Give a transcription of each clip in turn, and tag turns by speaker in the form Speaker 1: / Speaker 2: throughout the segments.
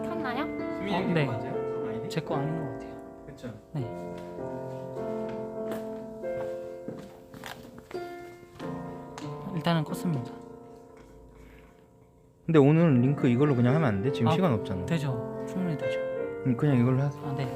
Speaker 1: 켰나요?
Speaker 2: 네.
Speaker 1: 네. 제 거 아닌 것 같아요.
Speaker 2: 그렇죠.
Speaker 1: 네. 일단은 껐습니다.
Speaker 2: 근데 오늘 링크 이걸로 그냥 하면 안 돼? 지금
Speaker 1: 아,
Speaker 2: 시간 없잖아.
Speaker 1: 되죠. 충분히 되죠.
Speaker 2: 그냥 이걸로 하세요.
Speaker 1: 아, 네.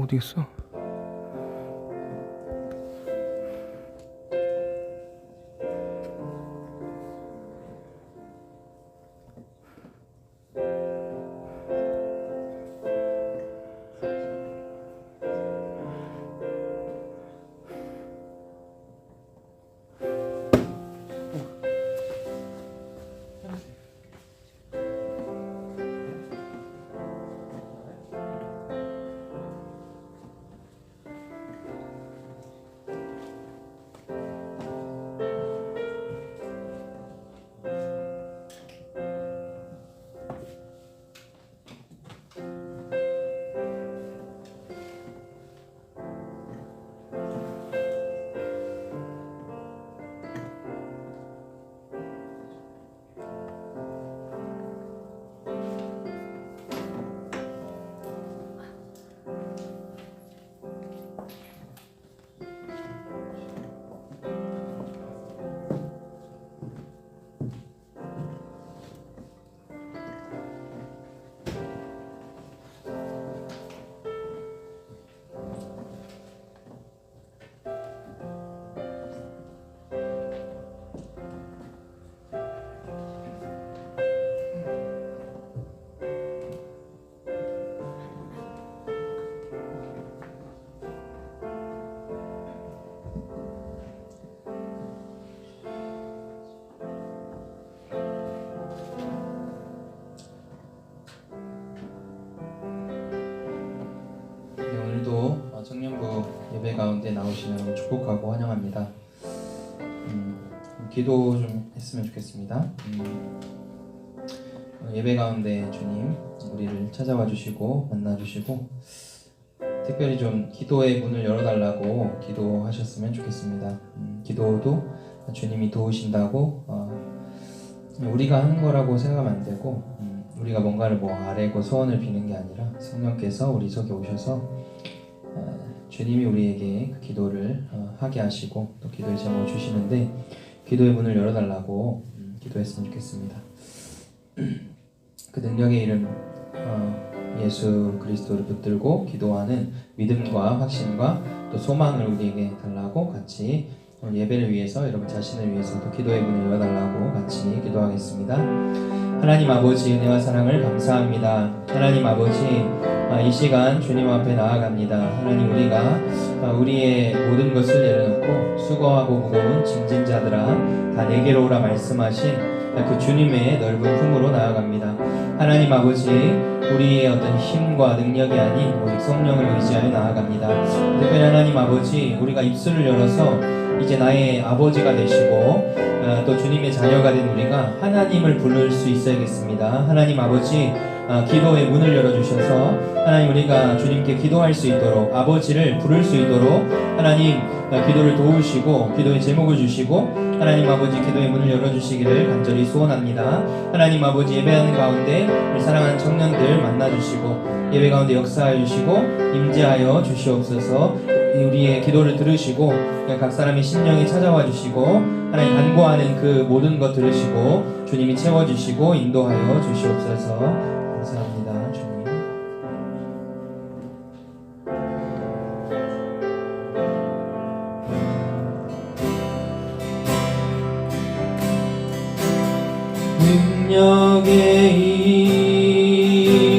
Speaker 2: 어디 있어? 오늘도 청년부 예배 가운데 나오시는 여러분 축복하고 환영합니다. 기도 좀 했으면 좋겠습니다. 예배 가운데 주님 우리를 찾아와 주시고 만나 주시고 특별히 좀 기도의 문을 열어달라고 기도하셨으면 좋겠습니다. 기도도 주님이 도우신다고 우리가 하는 거라고 생각하면 안 되고 우리가 뭔가를 아뢰고 소원을 비는 게 아니라 성령께서 우리 속에 오셔서 주님이 우리에게 그 기도를 하게 하시고 또 기도의 제목을 주시는데 기도의 문을 열어달라고 기도했으면 좋겠습니다. 그 능력의 이름 예수 그리스도를 붙들고 기도하는 믿음과 확신과 또 소망을 우리에게 달라고 같이 오늘 예배를 위해서 여러분 자신을 위해서도 기도의 문을 열어달라고 같이 기도하겠습니다. 하나님 아버지 은혜와 사랑을 감사합니다. 하나님 아버지 이 시간 주님 앞에 나아갑니다. 하나님 우리가 우리의 모든 것을 내려놓고 수고하고 무거운 짐진 자들아 다 내게로 오라 말씀하신 그 주님의 넓은 품으로 나아갑니다. 하나님 아버지 우리의 어떤 힘과 능력이 아닌 오직 성령을 의지하여 나아갑니다. 특별히 하나님 아버지 우리가 입술을 열어서 이제 나의 아버지가 되시고 또 주님의 자녀가 된 우리가 하나님을 부를 수 있어야겠습니다. 하나님 아버지, 기도의 문을 열어주셔서 하나님 우리가 주님께 기도할 수 있도록, 아버지를 부를 수 있도록 하나님 기도를 도우시고 기도의 제목을 주시고 하나님 아버지 기도의 문을 열어주시기를 간절히 소원합니다. 하나님 아버지, 예배하는 가운데 우리 사랑하는 청년들 만나주시고 예배 가운데 역사하여 주시고 임재하여 주시옵소서. 우리의 기도를 들으시고 각 사람의 심령에 찾아와 주시고 하나님 간구하는 그 모든 것 들으시고 주님이 채워주시고 인도하여 주시옵소서. 감사합니다 주님. 능력의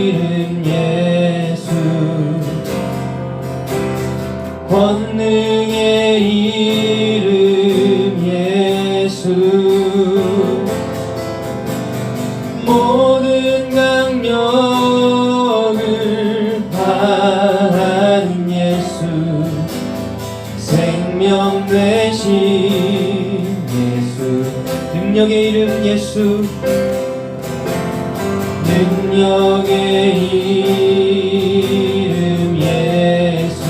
Speaker 2: 이름 예수, 권능의 이름 예수, 모든 강력을 파하는 예수, 생명 되신 예수, 능력의 이름 예수, 능력의 이름 예수,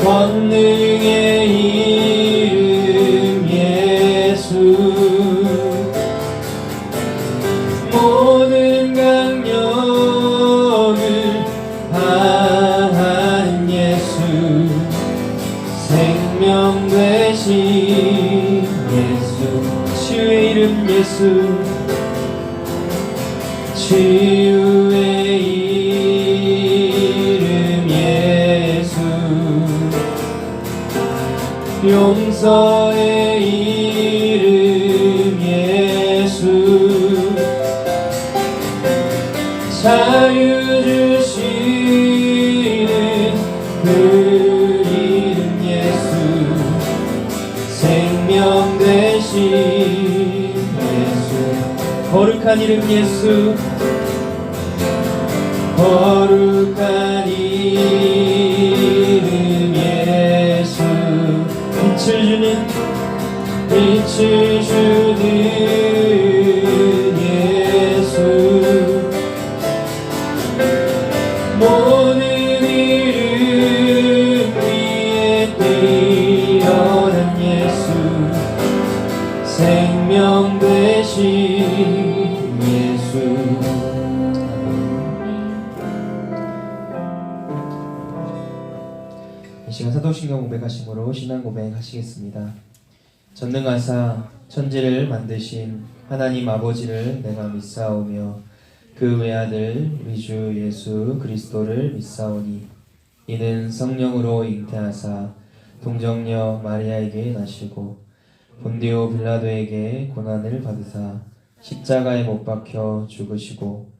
Speaker 2: 권능의 이름 예수, 모든 강력을 파하는 예수, 생명 되신 예수, 치유의 이름 예수, 치유의 이름 예수, 용서의 이름 예수, 자유 주시는 그 이름 예수, 생명 되신 예수, 거룩한 이름 예수, 거룩한 이름 예수, 빛을 주는 예수, 모든 이름 위에 뛰어난 예수, 생명 되신 예수. 이 시간 사도신경 고백하심으로 신앙 고백하시겠습니다. 전능하사 천지를 만드신 하나님 아버지를 내가 믿사오며 그 외아들 우리 주 예수 그리스도를 믿사오니 이는 성령으로 잉태하사 동정녀 마리아에게 나시고 본디오 빌라도에게 고난을 받으사 십자가에 못 박혀 죽으시고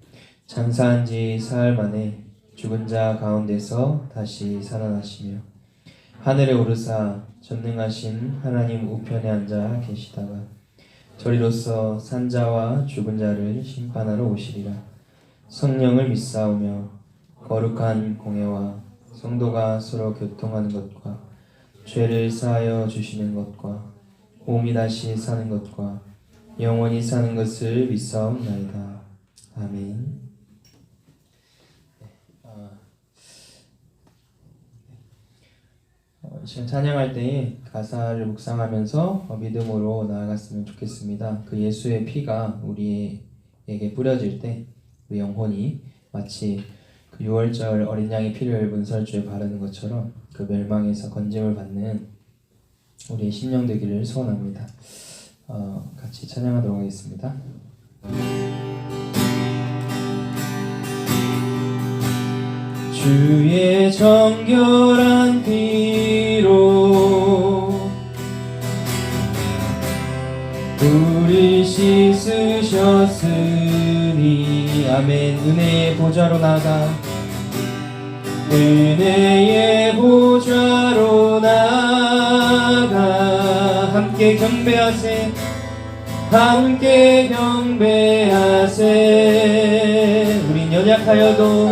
Speaker 2: 장사한 지 사흘 만에 죽은 자 가운데서 다시 살아나시며 하늘에 오르사 전능하신 하나님 우편에 앉아 계시다가 저리로서 산자와 죽은 자를 심판하러 오시리라. 성령을 믿사오며 거룩한 공회와 성도가 서로 교통하는 것과 죄를 사하여 주시는 것과 몸이 다시 사는 것과 영원히 사는 것을 믿사옵나이다. 아멘. 지금 찬양할 때에 가사를 묵상하면서 믿음으로 나아갔으면 좋겠습니다. 그 예수의 피가 우리에게 뿌려질 때 우리 영혼이 마치 그 6월절 어린 양의 피를 문설주에 바르는 것처럼 그 멸망에서 건짐을 받는 우리의 심령 되기를 소원합니다. 같이 찬양하도록 하겠습니다. 주의 정결한 피로 우리 씻으셨으니 아멘. 은혜의 보좌로 나가 은혜의 보좌로 나가 함께 경배하세 함께 경배하세. 우린 연약하여도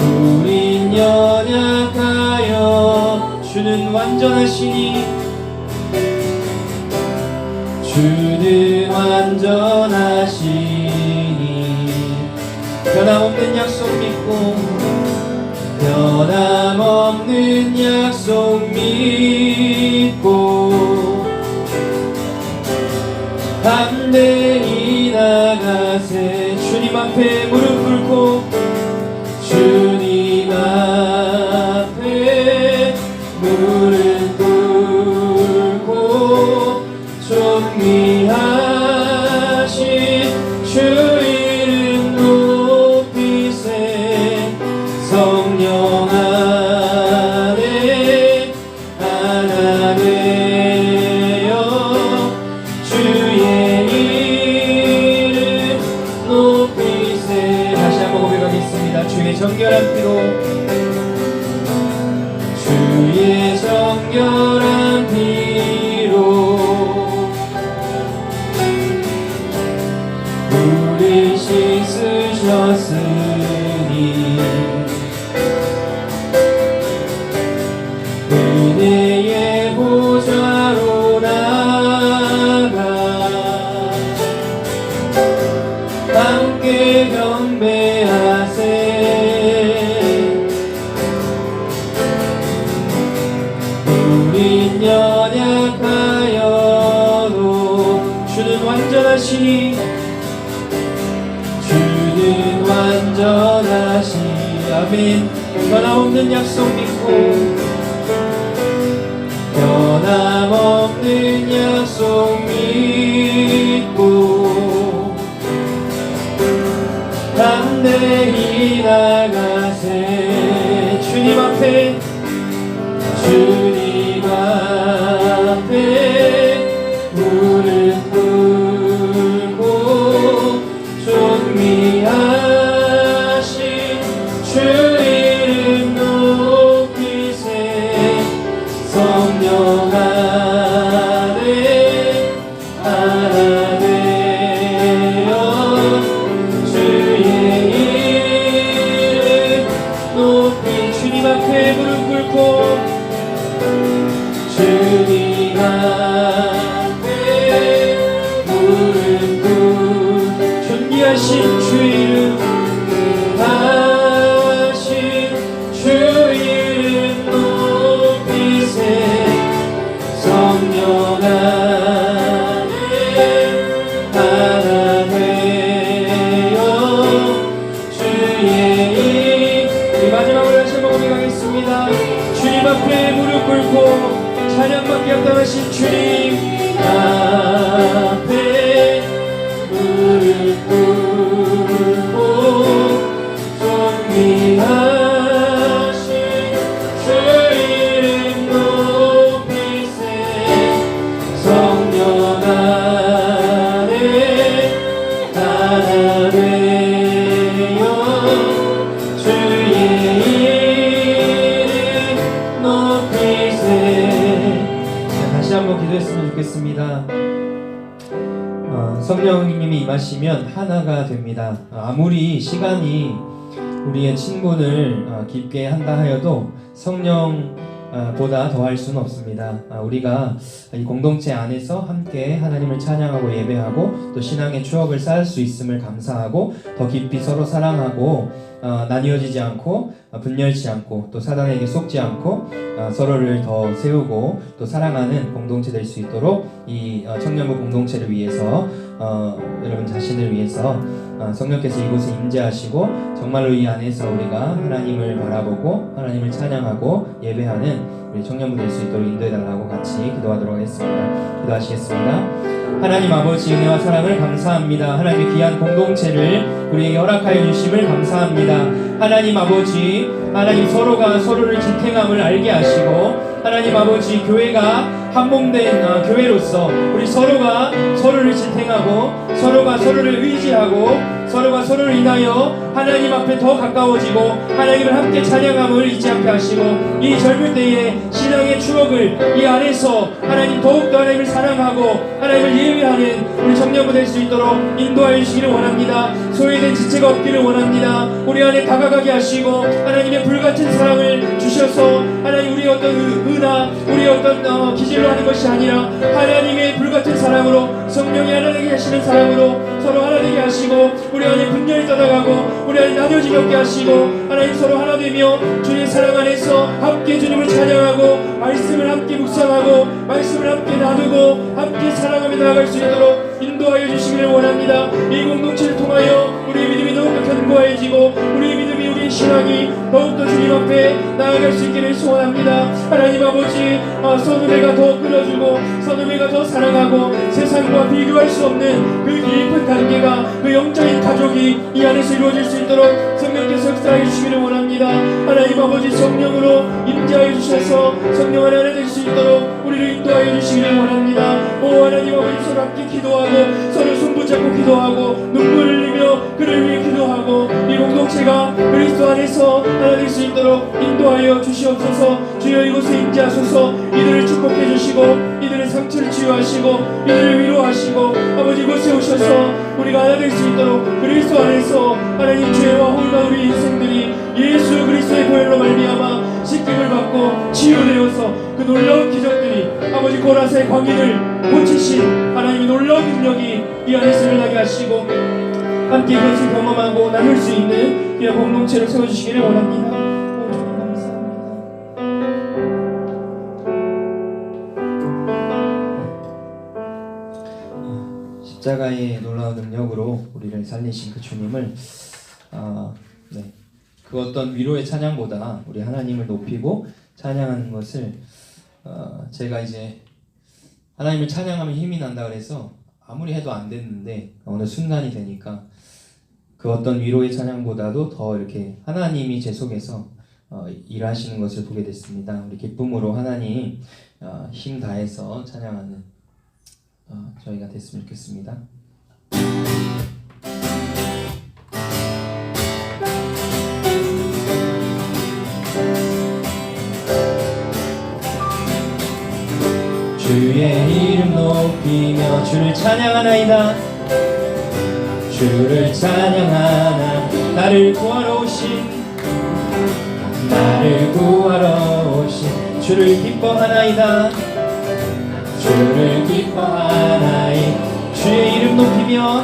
Speaker 2: 우린 연약하여도 주는 완전하시니 주는 완전하시니 변함없는 약속 믿고 변함없는 약속 믿고 담대히 나가세 주님 앞에 무릎 꿇고 주님 앞에 무릎 꿇고 존귀하신 주 이름 높이세 성령 안에 하나 되어 주의 이름 높이세 다시 한번 고백하겠습니다. 주의 정결한 피로 주의 정결한 피로 우리 씻으셨으니 은혜의 보좌로 나가 함께 경배하세 우린 연약하여도 주는 완전하시니 주는 완전하시니 아멘 변함없는 약속 믿고 변함없는 약속 믿고 담대히 나가세 주님 앞에 주님 앞에 무릎 꿇고 존귀하신 주 이름 높이세 성령 안에 하나 되어 주의 이름 높이 주님 앞에 무릎 꿇고 주님 앞에 무릎 꿇고 존귀하신 주 이름 하신 주 이름 높이세 성령 안에 하나 되어 주의 이 마지막으로 다시 한번 고백하겠습니다. 주님 앞에 무릎 꿇고 찬양받기 합당하신 주님 앞에 무릎 꿇고 존귀하신 주 이름 높이세 성령 안에 하나 되어 주의 이름 높이세 다시 한번 기도했으면 좋겠습니다. 성령님이 임하시면 하나가 됩니다. 아무리 시간이 우리의 친분을 깊게 한다 하여도 성령보다 더할 수는 없습니다. 우리가 이 공동체 안에서 함께 하나님을 찬양하고 예배하고 또 신앙의 추억을 쌓을 수 있음을 감사하고 더 깊이 서로 사랑하고 나뉘어지지 않고 분열치 않고 또 사단에게 속지 않고 서로를 더 세우고 또 사랑하는 공동체 될 수 있도록 이 청년부 공동체를 위해서 여러분 자신을 위해서 성령께서 이곳에 임재하시고 정말로 이 안에서 우리가 하나님을 바라보고 하나님을 찬양하고 예배하는 우리 청년부 될 수 있도록 인도해달라고 같이 기도하도록 하겠습니다. 기도하시겠습니다. 하나님 아버지 은혜와 사랑을 감사합니다. 하나님의 귀한 공동체를 우리에게 허락하여 주심을 감사합니다. 하나님 아버지, 하나님 서로가 서로를 지탱함을 알게 하시고 하나님 아버지 교회가 한몸된 교회로서 우리 서로가 서로를 지탱하고 서로가 서로를 의지하고 서로가 서로를 인하여 하나님 앞에 더 가까워지고 하나님을 함께 찬양함을 잊지 않게 하시고 이 젊을 때의 신앙의 추억을 이 안에서 하나님 더욱더 하나님을 사랑하고 하나님을 예배하는 우리 청년부 될 수 있도록 인도하여 주시기를 원합니다. 소외된 지체가 없기를 원합니다. 우리 안에 다가가게 하시고 하나님의 불같은 사랑을 주셔서 하나님 우리의 어떤
Speaker 3: 은하, 우리의 어떤 기질로 하는 것이 아니라 하나님의 불같은 사랑으로, 성령이 하나 되게 하시는 사랑으로 서로 하나 되게 하시고, 우리 안에 분열이 떠나가고 우리 안에 나뉘어짐이 없게 하시고, 하나님 서로 하나 되며 주님의 사랑 안에서 함께 주님을 찬양하고 말씀을 함께 묵상하고 말씀을 함께 나누고 함께 사랑하며 나아갈 수 있도록 인도하여 주시기를 원합니다. 이 공동체를 통하여 우리의 믿음이 더욱더 견고해지고 우리의 믿음이, 우리의 신앙이 더욱더 주님 앞에 나아갈 수 있기를 소원합니다. 하나님 아버지, 선후배가 더 끌어주고 선후배가 더 사랑하고 세상과 비교할 수 없는 그 깊은 관계가, 그 영적인 가족이 이 안에서 이루어질 수 있도록 성령께서 역사해 주시기를 원합니다. 하나님 아버지, 성령으로 임재하여 주셔서 성령 안에 하나 될 수 있도록 우리를 인도하여 주시기를 원합니다. 오 하나님 아버지, 서로 함께 기도하고 서로 손붙잡고 기도하고 눈물 흘리며 그를 위해 기도하고 이 공동체가 그리스도 안에서 하나 될 수 있도록 인도하여 주시옵소서. 주여 이곳에 임재하소서. 이들을 축복해 주시고 이들의 상처를 치유하시고 이들을 위로하시고 아버지, 이곳에 오셔서 우리가 하나 될 수 있도록 그리스도 안에서 하나님 죄와 홀과 우리 인생들이 예수 그리스도의 보혈로 말미암아 씻김을 받고 치유되어서 그 놀라운 기적들이 아버지 고라스의 광인을 고치신 하나님의 놀라운 능력이 이 안에서 일어나게 하시고 함께 이것을 경험하고 나눌 수 있는 귀한 공동체를 세워주시기를 원합니다. 오 주님 감사합니다.
Speaker 2: 십자가의 놀라운 능력으로 우리를 살리신 그 주님을 그 어떤 위로의 찬양보다 우리 하나님을 높이고 찬양하는 것을 제가 이제 하나님을 찬양하면 힘이 난다 그래서 아무리 해도 안 됐는데 어느 순간이 되니까 그 어떤 위로의 찬양보다도 더 이렇게 하나님이 제 속에서 일하시는 것을 보게 됐습니다. 우리 기쁨으로 하나님 힘 다해서 찬양하는 저희가 됐으면 좋겠습니다. 주의 이름 높이며 주를 찬양하나이다. 주를 찬양하나 나를 구하러 오신 주를 기뻐하나이다. 주를 기뻐하나이. 주의 이름 높이며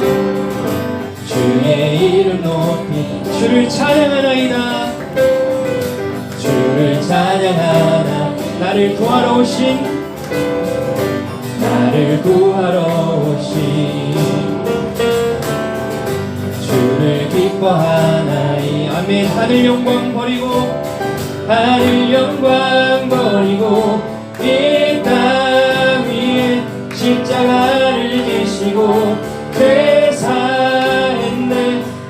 Speaker 2: 주의 이름 높이 주를 찬양하나이다. 주를 찬양하나 나를 구하러 오신 주를 기뻐하나이. 아멘. 하늘 영광 버리고 이 땅 위에 십자가를 지시고 퇴사했네.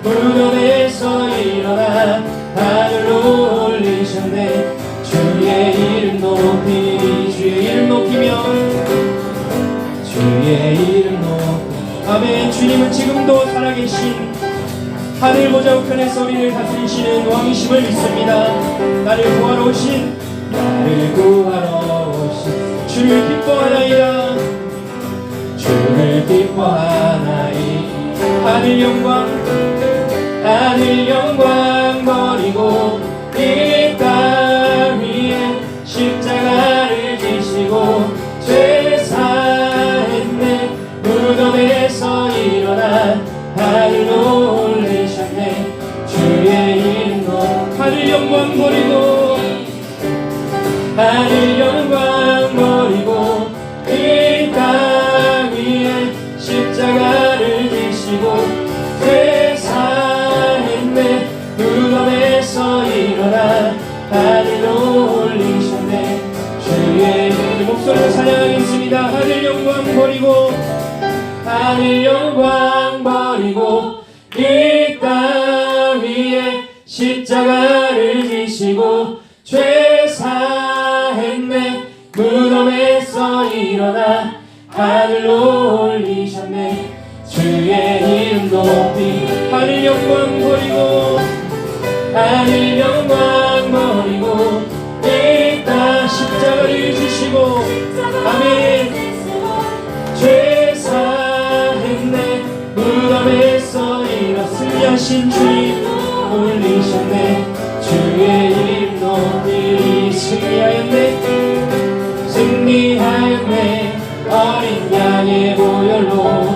Speaker 2: 무덤에서 일어나 하늘로 올리셨네. 주의 이름 높이며 주의 이름 높이. 아멘. 주님은 지금도 살아계신 하늘 보좌 우편에서 우리를 다스리시는 왕이심을 믿습니다. 나를 구하러 오신 주를 기뻐하나이. 하늘 영광 버리고 이 땅 위에 십자가를 지시고 죄사했네. 무덤에서 일어나 하늘로 올리셨네. 주의 이름 높이. 하늘 영광 버리고 이 땅 위에 십자가를 지시고 퇴사했네. 무덤에서 일어나 하늘로 올리셨네. 주의 이름. 목소리로 찬양하겠습니다. 하늘 영광 버리고 이 땅 위에 십자가를 지시고 죄사했네. 무덤에서 일어나 하늘로 올리셨네. 주의 이름 높이. 하늘 영광 버리고 이 땅 십자가를 지시고 아멘. 죄사했네. 무덤에서 일어나 승리하신 주님 올리셨네. 주의 이름 높이. 승리하였네.
Speaker 3: 승리하였네. 어린 양의 보혈로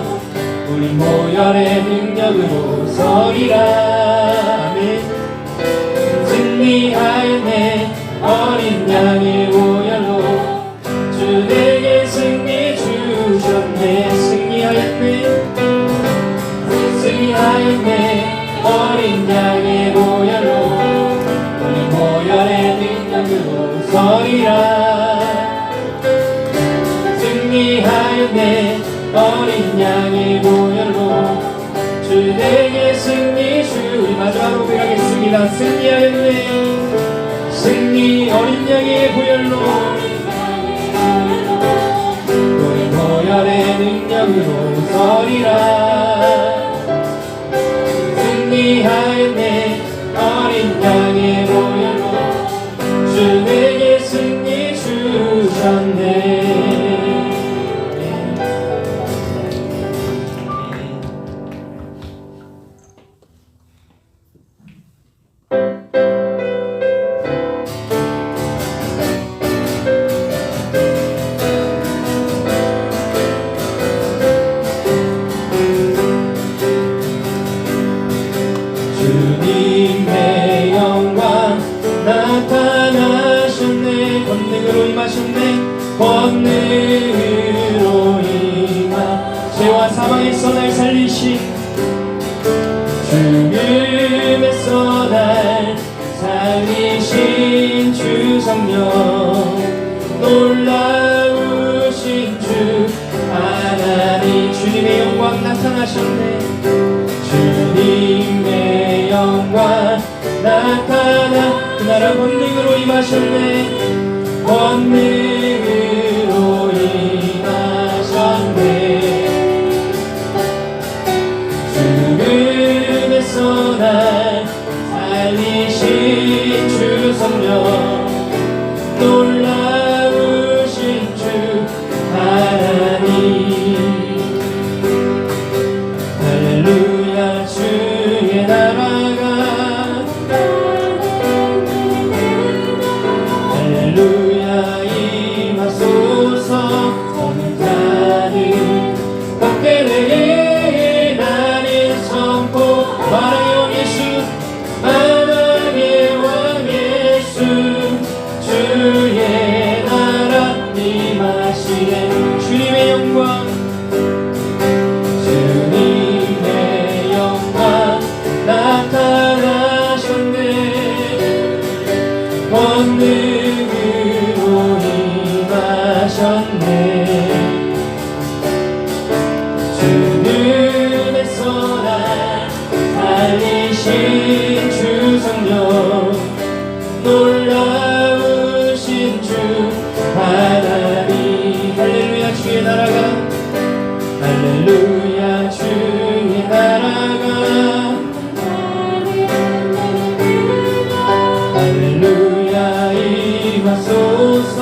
Speaker 3: 우리 보혈의 능력으로 서리라. 아멘. 승리하였네. 어린 양의 보혈로 주 내게 승리 주셨네. 승리하였네. 승리하였네. 어린 양의 보혈로 우리 보혈의 능력으로 서리라. 승리하였네. 어린 양의 보혈로 주 내게 승리 주. 마지막으로 고백하겠습니다. 승리하였네. 승리 어린 양의 보혈로 우리 보혈의 능력으로 서리라. 승리하였네. 어린 양의 보혈로 주 내게 승리 주셨네. 주님의 영광 나타나셨네. 권능으로 임하셨네. 권능으로 임하 죄와 사망에서 날 살리신 죽음에서 날 살리신 주 성령 놀라우신 주 하나님 주님의 영광 나타나셨네. 주님의 영광 나타나 그 나라 권능으로 임하셨네. 권능으로 임하셨네. 죽음에서 날 살리신 주 성령 놀라우신 주 하나님 할렐루야. 주의 나라가 할렐루야 임하소서. 성자는 받게 되게 나는 선포 만왕의 왕 예수 만왕의 왕 예수 주의 나라 임하시네. 주님의 영광 주님의 영광 나타나셨네. 권능으로 임하셨네. 주님에서 날 살리신 주 성령 놀라우신 주 하나님 할렐루야. 주의 나라가 할렐루야. 주의 나라가 할렐루야 임하소서.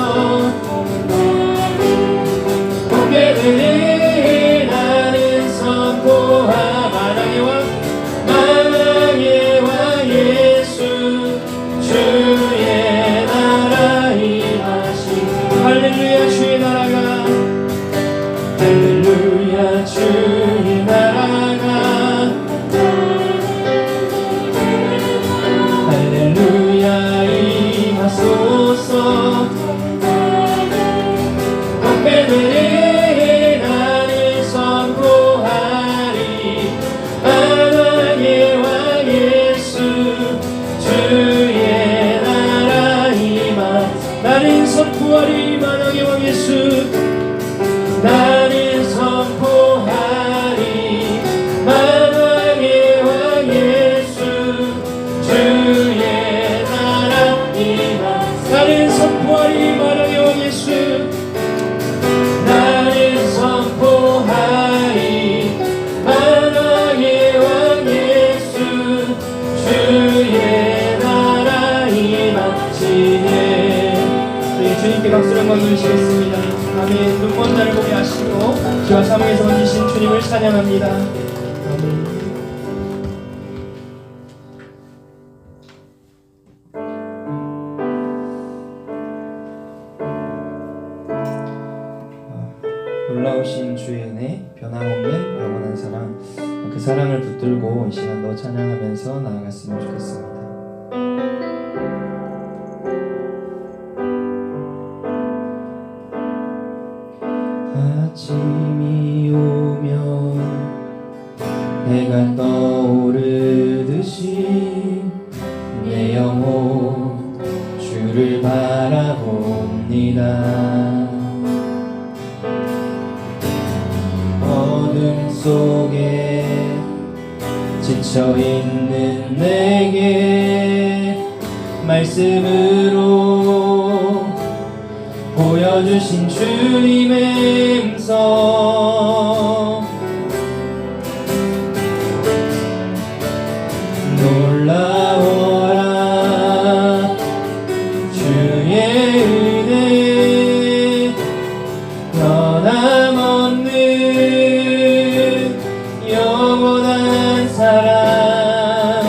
Speaker 3: 복게 되네 나는 선포하 만왕의 왕 만왕의 왕 예수 주의 나라 임하신 할렐루야. 주의 나라가 할렐루야. 주의 나라가 할렐루야 임하소서. 복게 되네 나는 선포하리 만왕의 왕 예수 주의 나라 임하 나는 선포하리 만왕의 왕 예수 나는 선포하리 만왕의 왕 예수 주의 나라 임하 나는 선포하리 만왕의 왕 예수 나는 선포하리 만왕의 왕 예수 주의 나라 임하시네. 우리 주님께 박수를 한번 드리시겠습니다. 아멘. 눈먼 자를 보게 하시고 지와 사망에서 건지신 주님을 찬양합니다. 아멘.
Speaker 2: 놀라우신 주의 은혜, 변함없는 영원한 사랑, 그 사랑을 붙들고 이 시간도 찬양하면서 나아갔으면 좋겠습니다. 아침이 오면 해가 떠오르듯이 내 영혼 주를 바라봅니다. 어둠 속에 지쳐있는 내게 말씀으로 보여주신 주님의 음성, 놀라워라 주의 은혜, 변함없는 영원한 사랑,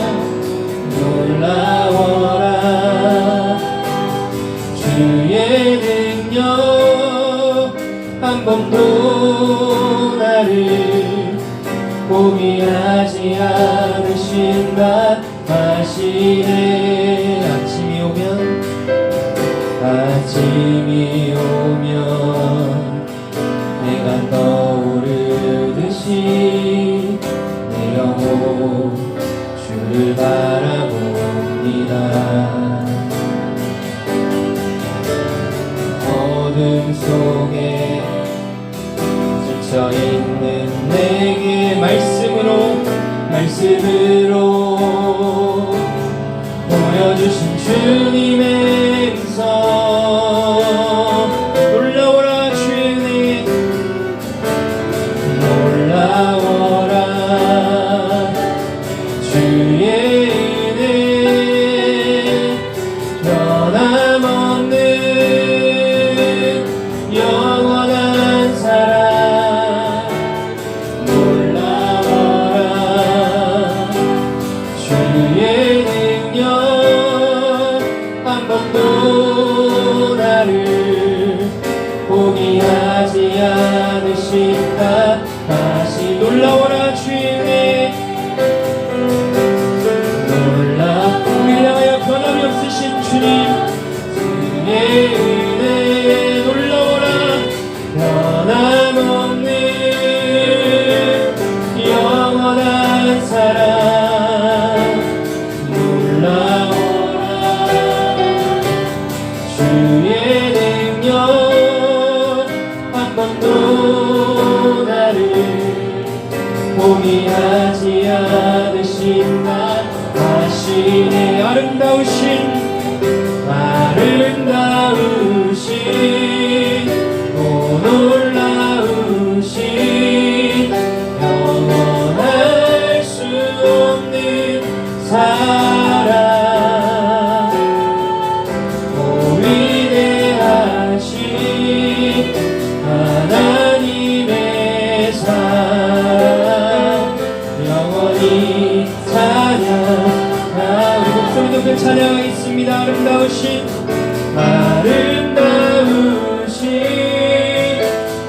Speaker 2: 놀라워라 주의 능력, 한 번도 나를 포기하지 않으신다 하시네. 아침이 오면 해가 떠오르듯이 내 영혼 주를 바라봅니다. 어둠 속에 지쳐있는 내게 말씀으로 보여주신 주님의 음성, 놀라워라 주의 은혜, 놀라워라 주의 은혜, 변함없는 영원한 사랑, 놀라워라 주의 능력, 한 번도 나를 포기하지 않으신다 다시. 놀라워라 주의 은혜, 우리를 향하여 변함이 없으신 주님, 주의 은혜, 놀라워라 변함없는 영원한 사랑, 놀라워라 주의 능력, 한 번도 나를 포기하지 않으신다 하시네. 아름다우신 오 놀라우신 영원할 수 없는 사랑, 오 위대하신 하나님의 사랑, 영원히 찬양. 우리 목소리 높여 찬양하겠습니다. 아름다우신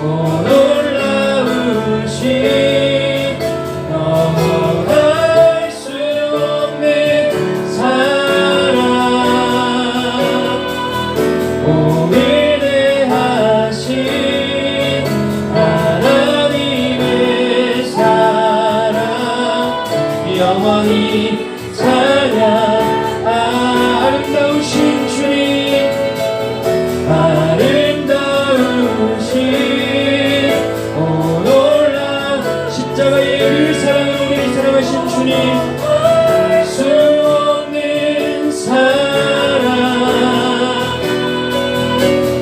Speaker 2: 오 놀라우신 영원할 수 없는 사랑, 오 위대하신 하나님의 사랑, 영원히 찬양. 아름다우신 주님, 아름다우신 오 놀라 십자가의 그 사랑으로 우리를 사랑하신 주님, 수 없는 사랑,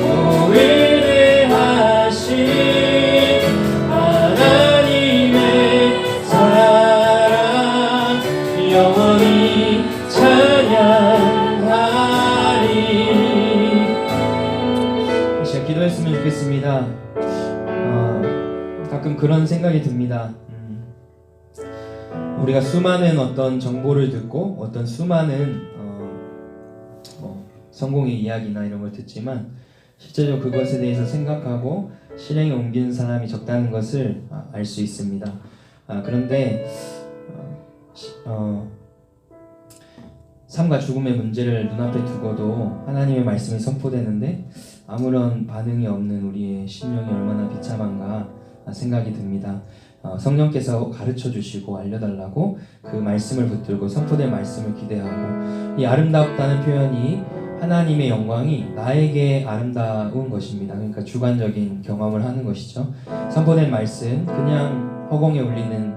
Speaker 2: 오 위대하신 하나님의 사랑, 영원히 찬양하리. 제가 기도했으면 좋겠습니다. 가끔 그런 생각이 듭니다. 우리가 수많은 어떤 정보를 듣고 어떤 수많은 성공의 이야기나 이런 걸 듣지만 실제로 그것에 대해서 생각하고 실행에 옮기는 사람이 적다는 것을 알 수 있습니다. 그런데 삶과 죽음의 문제를 눈앞에 두고도 하나님의 말씀이 선포되는데 아무런 반응이 없는 우리의 심령이 얼마나 비참한가 생각이 듭니다. 성령께서 가르쳐 주시고 알려달라고 그 말씀을 붙들고 선포된 말씀을 기대하고, 이 아름답다는 표현이 하나님의 영광이 나에게 아름다운 것입니다. 그러니까 주관적인 경험을 하는 것이죠. 선포된 말씀 그냥 허공에 울리는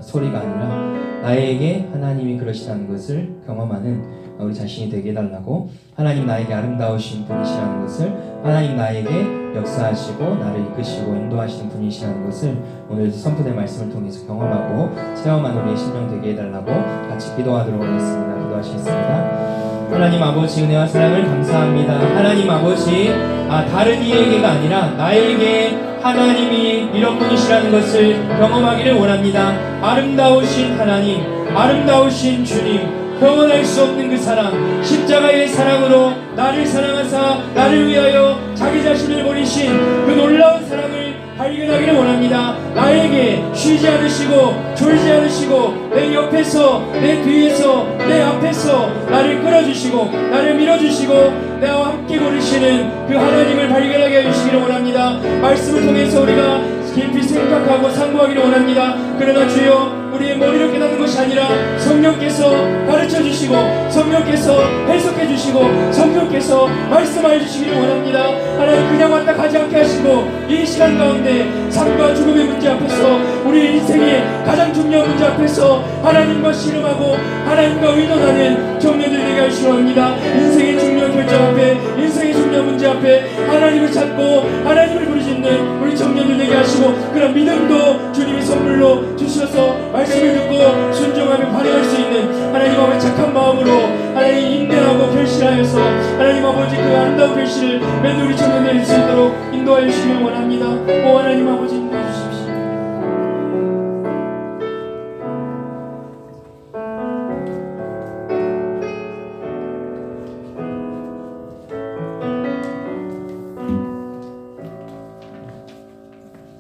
Speaker 2: 소리가 아니라 나에게 하나님이 그러시다는 것을 경험하는 우리 자신이 되게 해달라고, 하나님 나에게 아름다우신 분이시라는 것을, 하나님 나에게 역사하시고 나를 이끄시고 인도하시는 분이시라는 것을 오늘도 선포된 말씀을 통해서 경험하고 체험한 우리의 심령 되게 해달라고 같이 기도하도록 하겠습니다. 기도하시겠습니다. 하나님 아버지, 은혜와 사랑을 감사합니다. 하나님 아버지, 다른 이에게가 아니라 나에게 하나님이 이런 분이시라는 것을 경험하기를 원합니다. 아름다우신 하나님, 아름다우신 주님, 평온할 수 없는 그 사랑, 십자가의 사랑으로 나를 사랑하사 나를 위하여 자기 자신을 버리신 그 놀라운 사랑을 발견하기를 원합니다. 나에게 쉬지 않으시고 졸지 않으시고 내 옆에서, 내 뒤에서, 내 앞에서 나를 끌어주시고 나를 밀어주시고 나와 함께 걸으시는 그 하나님을 발견하게 해주시기를 원합니다. 말씀을 통해서 우리가 깊이 생각하고 상고하기를 원합니다. 그러나 주여, 우리의 머리로 깨닫는 것이 아니라 성령께서 가르쳐주시고 성령께서 해석해주시고 성령께서 말씀하여 주시기를 원합니다. 하나님, 그냥 왔다 가지 않게 하시고 이 시간 가운데 삶과 죽음의 문제 앞에서, 우리 인생의 가장 중요한 문제 앞에서 하나님과 씨름하고 하나님과 의논하는 청년들 되게 하시기 원합니다. 인생의 중요한 결정 앞에, 인생의 중요한 문제 앞에 하나님을 찾고 하나님을 부르짖는 우리 청년들 되게 하시고, 그런 믿음도 주님이 선물로 주셔서 말씀을 듣고 순종하며 발휘할 수 있는 하나님 아버지 착한 마음으로 하나님 인내하고 결실하여서 하나님 아버지 그 아름다운 결실을 맺는 우리 청년들이 될 수 있도록 인도하여 주시길 원합니다. 오 하나님 아버지, 인도해 주십시오.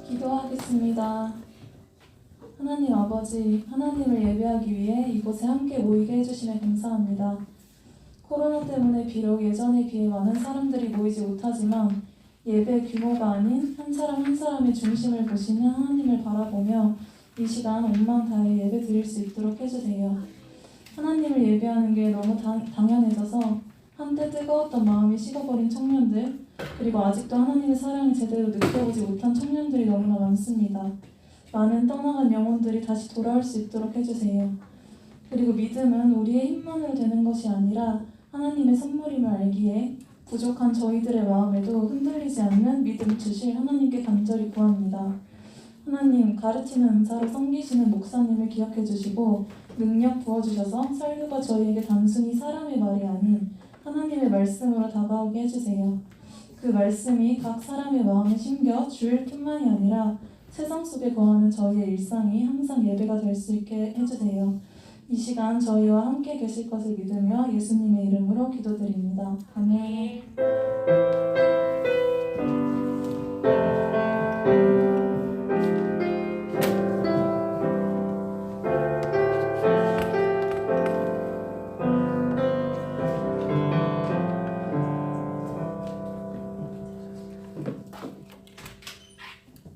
Speaker 4: 기도하겠습니다. 하나님 아버지, 하나님을 예배하기 위해 이곳에 함께 모이게 해주심에 감사합니다. 코로나 때문에 비록 예전에 비해 많은 사람들이 모이지 못하지만 예배 규모가 아닌 한 사람 한 사람의 중심을 보시는 하나님을 바라보며 이 시간 온 마음 다해 예배 드릴 수 있도록 해주세요. 하나님을 예배하는 게 너무 당연해져서 한때 뜨거웠던 마음이 식어버린 청년들, 그리고 아직도 하나님의 사랑을 제대로 느껴보지 못한 청년들이 너무나 많습니다. 많은 떠나간 영혼들이 다시 돌아올 수 있도록 해주세요. 그리고 믿음은 우리의 힘만으로 되는 것이 아니라 하나님의 선물임을 알기에 부족한 저희들의 마음에도 흔들리지 않는 믿음 주실 하나님께 간절히 구합니다. 하나님, 가르치는 은사로 섬기시는 목사님을 기억해 주시고 능력 부어주셔서 설교가 저희에게 단순히 사람의 말이 아닌 하나님의 말씀으로 다가오게 해주세요. 그 말씀이 각 사람의 마음에 심겨 주일 뿐만이 아니라 세상 속에 거하는 저희의 일상이 항상 예배가 될 수 있게 해주세요. 이 시간 저희와 함께 계실 것을 믿으며 예수님의 이름으로 기도드립니다. 아멘.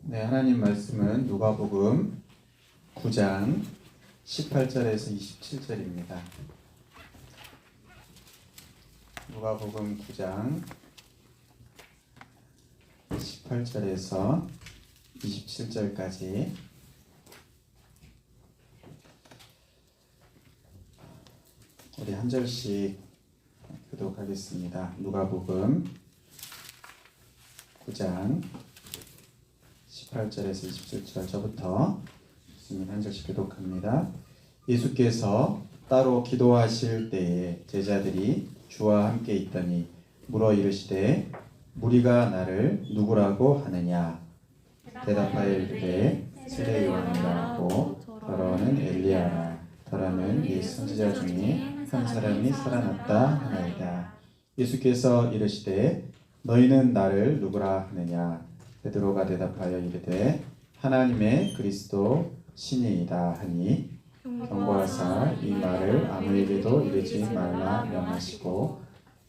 Speaker 5: 네, 하나님 말씀은 누가복음 9장 18절에서 27절입니다. 누가복음 9장 18절에서 27절까지 우리 한 절씩 교독하겠습니다. 누가복음 9장 18절에서 27절 저부터 한 절씩 교독합니다. 예수께서 따로 기도하실 때에 제자들이 주와 함께 있더니 물어 이르시되 무리가 나를 누구라고 하느냐? 대답하여 이르되 세례 요한이라 하고 더러는 엘리야라 더러는 옛 선지자 중에 한 사람이 살아났다 하나이다. 예수께서 이르시되 너희는 나를 누구라 하느냐? 베드로가 대답하여 이르되 하나님의 그리스도 신이이다 하니 경고하사 이 말을 아무에게도 이르지 말라 명하시고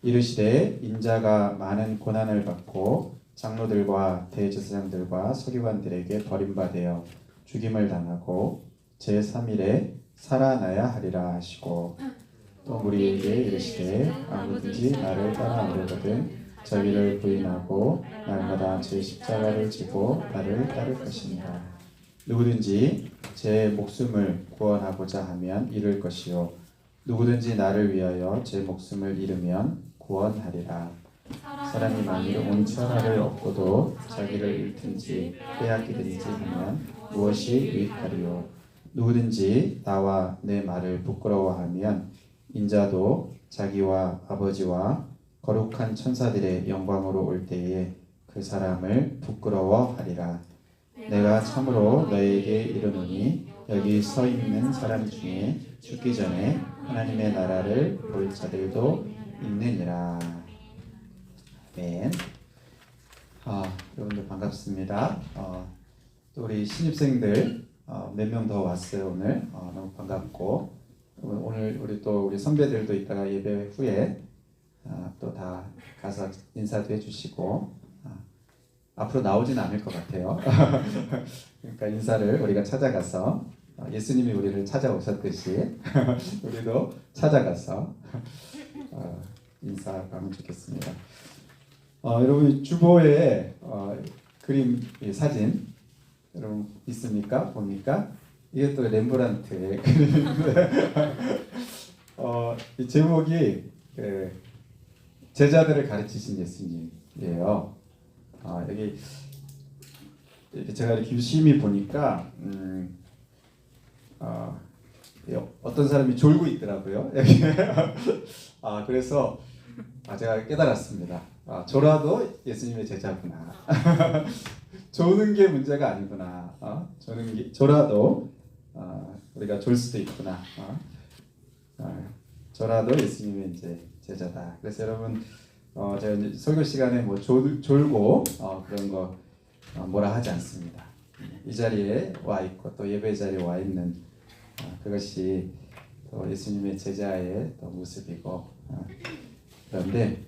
Speaker 5: 이르시되 인자가 많은 고난을 받고 장로들과 대제사장들과 서기관들에게 버림받아 죽임을 당하고 제3일에 살아나야 하리라 하시고 또 우리에게 이르시되 아무든지 나를 따라오려거든 자기를 부인하고 날마다 제 십자가를 지고 나를 따를 것입니다. 누구든지 제 목숨을 구원하고자 하면 잃을 것이요 누구든지 나를 위하여 제 목숨을 잃으면 구원하리라. 사람이 만일 온 천하를 얻고도 자기를 잃든지 빼앗기든지 하면 무엇이 유익하리요? 누구든지 나와 내 말을 부끄러워하면 인자도 자기와 아버지와 거룩한 천사들의 영광으로 올 때에 그 사람을 부끄러워하리라. 내가 참으로 너희에게 이르노니 여기 서 있는 사람 중에 죽기 전에 하나님의 나라를 볼 자들도 있느니라. 아멘. 여러분들 반갑습니다. 또 우리 신입생들 몇 명 더 왔어요 오늘. 너무 반갑고 오늘 우리 선배들도 이따가 예배 후에 또 다 가서 인사도 해주시고 앞으로 나오진 않을 것 같아요. 그러니까 인사를 우리가 찾아가서 예수님이 우리를 찾아오셨듯이 우리도 찾아가서 인사하면 좋겠습니다. 여러분 주보에 그림 사진 여러분 있습니까? 봅니까? 이게 또 렘브란트의 그림인데 이 제목이 제자들을 가르치신 예수님이에요. 여기 제가 이렇게 유심히 보니까 어떤 사람이 졸고 있더라고요. 그래서 제가 깨달았습니다. 졸아도 예수님의 제자구나. 조는 게 문제가 아니구나. 졸아도 우리가 졸 수도 있구나. 졸아도 예수님의 이제 제자다. 그래서 여러분 제가 이제 설교 시간에 뭐 졸고 그런 거 뭐라 하지 않습니다. 이 자리에 와 있고 또 예배 자리에 와 있는 그것이 또 예수님의 제자의 또 모습이고 그런데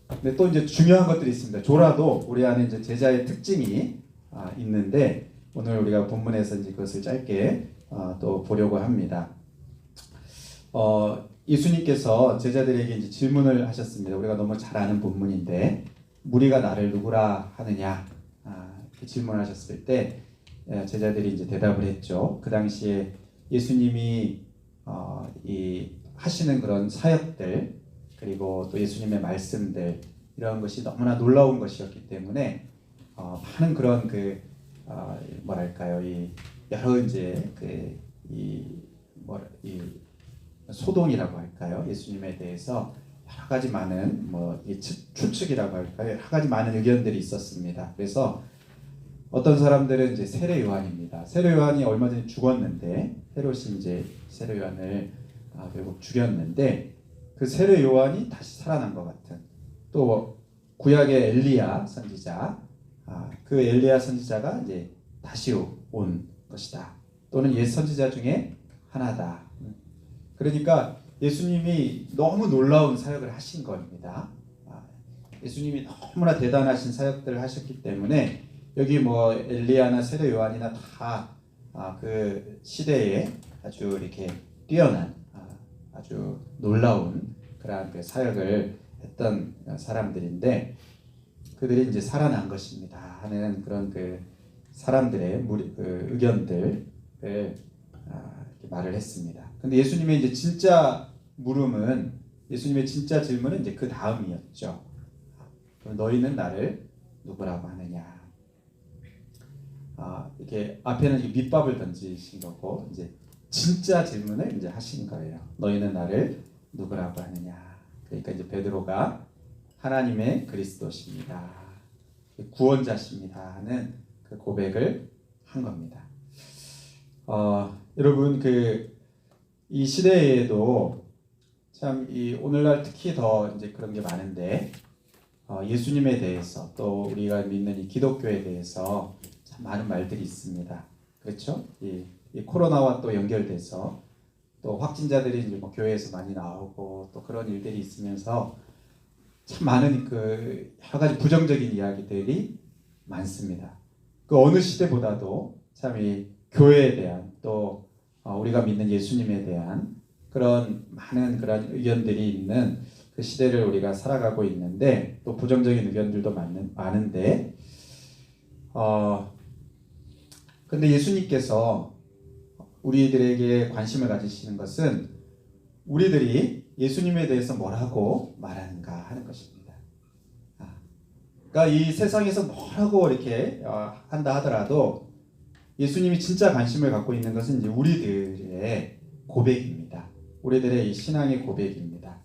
Speaker 5: 근데 또 이제 중요한 것들이 있습니다. 졸아도 우리 안에 이제 제자의 특징이 있는데 오늘 우리가 본문에서 이제 그것을 짧게 또 보려고 합니다. 예수님께서 제자들에게 이제 질문을 하셨습니다. 우리가 너무 잘 아는 본문인데 무리가 나를 누구라 하느냐 이렇게 질문을 하셨을 때 제자들이 이제 대답을 했죠. 그 당시에 예수님이 이 하시는 그런 사역들 그리고 또 예수님의 말씀들 이런 것이 너무나 놀라운 것이었기 때문에 많은 그런 뭐랄까요 이 여러 이제 이 소동이라고 할까요? 예수님에 대해서 여러 가지 많은 추측이라고 할까요? 여러 가지 많은 의견들이 있었습니다. 그래서 어떤 사람들은 이제 세례 요한입니다. 세례 요한이 얼마 전에 죽었는데 헤롯이 이제 세례 요한을 결국 죽였는데 그 세례 요한이 다시 살아난 것 같은 또 구약의 엘리야 선지자 그 엘리야 선지자가 이제 다시 온 것이다. 또는 옛 선지자 중에 하나다. 그러니까 예수님이 너무 놀라운 사역을 하신 겁니다. 예수님이 너무나 대단하신 사역들을 하셨기 때문에 여기 뭐 엘리야나 세례 요한이나 다 그 시대에 아주 이렇게 뛰어난 아주 놀라운 그러한 그 사역을 했던 사람들인데 그들이 이제 살아난 것입니다 하는 그런 그 사람들의 의견들을 말을 했습니다. 근데 예수님의 이제 진짜 예수님의 진짜 질문은 이제 그 다음이었죠. 너희는 나를 누구라고 하느냐? 이렇게 앞에는 이렇게 밑밥을 던지신 거고 이제 진짜 질문을 이제 하신 거예요. 너희는 나를 누구라고 하느냐? 그러니까 이제 베드로가 하나님의 그리스도십니다. 구원자십니다 하는 그 고백을 한 겁니다. 여러분 이 시대에도 참 이 오늘날 특히 더 이제 그런 게 많은데 예수님에 대해서 또 우리가 믿는 이 기독교에 대해서 참 많은 말들이 있습니다. 그렇죠? 이 코로나와 또 연결돼서 또 확진자들이 이제 뭐 교회에서 많이 나오고 또 그런 일들이 있으면서 참 많은 그 여러 가지 부정적인 이야기들이 많습니다. 그 어느 시대보다도 참 이 교회에 대한 또 우리가 믿는 예수님에 대한 그런 많은 그런 의견들이 있는 그 시대를 우리가 살아가고 있는데 또 부정적인 의견들도 많은데 근데 예수님께서 우리들에게 관심을 가지시는 것은 우리들이 예수님에 대해서 뭐라고 말하는가 하는 것입니다. 그러니까 이 세상에서 뭐라고 이렇게 한다 하더라도 예수님이 진짜 관심을 갖고 있는 것은 이제 우리들의 고백입니다. 우리들의 이 신앙의 고백입니다.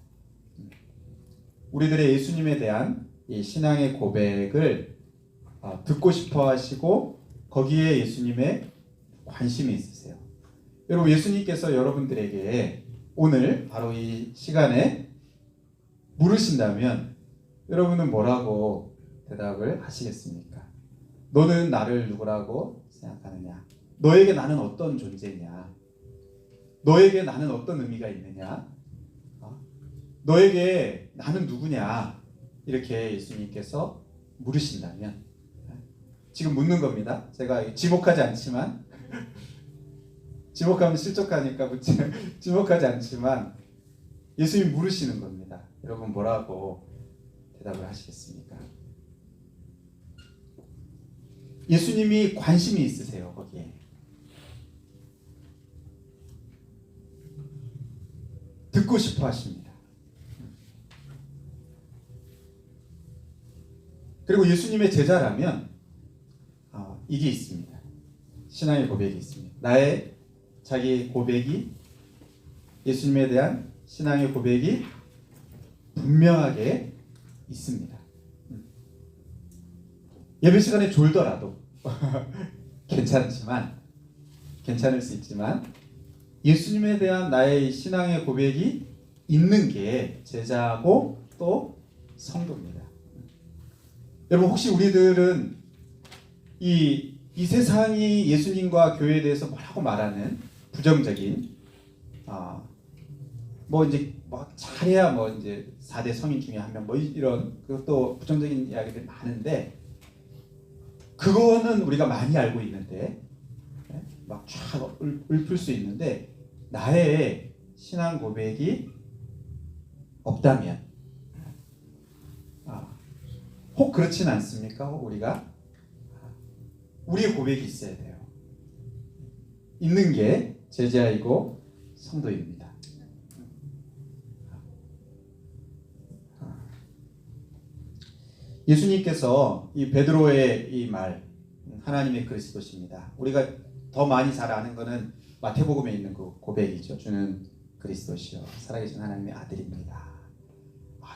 Speaker 5: 우리들의 예수님에 대한 이 신앙의 고백을 듣고 싶어 하시고 거기에 예수님의 관심이 있으세요. 여러분 예수님께서 여러분들에게 오늘 바로 이 시간에 물으신다면 여러분은 뭐라고 대답을 하시겠습니까? 너는 나를 누구라고 생각하느냐? 너에게 나는 어떤 존재냐? 너에게 나는 어떤 의미가 있느냐? 너에게 나는 누구냐? 이렇게 예수님께서 물으신다면 지금 묻는 겁니다. 제가 지목하지 않지만 지목하면 실족하니까 지목하지 않지만 예수님이 물으시는 겁니다. 여러분 뭐라고 대답을 하시겠습니까? 예수님이 관심이 있으세요. 거기에 듣고 싶어 하십니다. 그리고 예수님의 제자라면 이게 있습니다. 신앙의 고백이 있습니다. 나의 자기 고백이 예수님에 대한 신앙의 고백이 분명하게 있습니다. 예배 시간에 졸더라도 괜찮을 수 있지만 예수님에 대한 나의 신앙의 고백이 있는 게 제자고 또 성도입니다. 여러분 혹시 우리들은 이 세상이 예수님과 교회에 대해서 뭐라고 말하는 부정적인 뭐 이제 뭐 잘해야 뭐 이제 4대 성인 중에 한 명 뭐 이런 그것도 부정적인 이야기들이 많은데 그거는 우리가 많이 알고 있는데 막 쫙 읊을 수 있는데 나의 신앙 고백이 없다면 혹 그렇진 않습니까? 우리가 우리의 고백이 있어야 돼요. 있는 게 제자이고 성도입니다. 예수님께서 이 베드로의 이 말 하나님의 그리스도십니다. 우리가 더 많이 잘 아는 거는 마태복음에 있는 그 고백이죠. 주는 그리스도시요 살아계신 하나님의 아들입니다.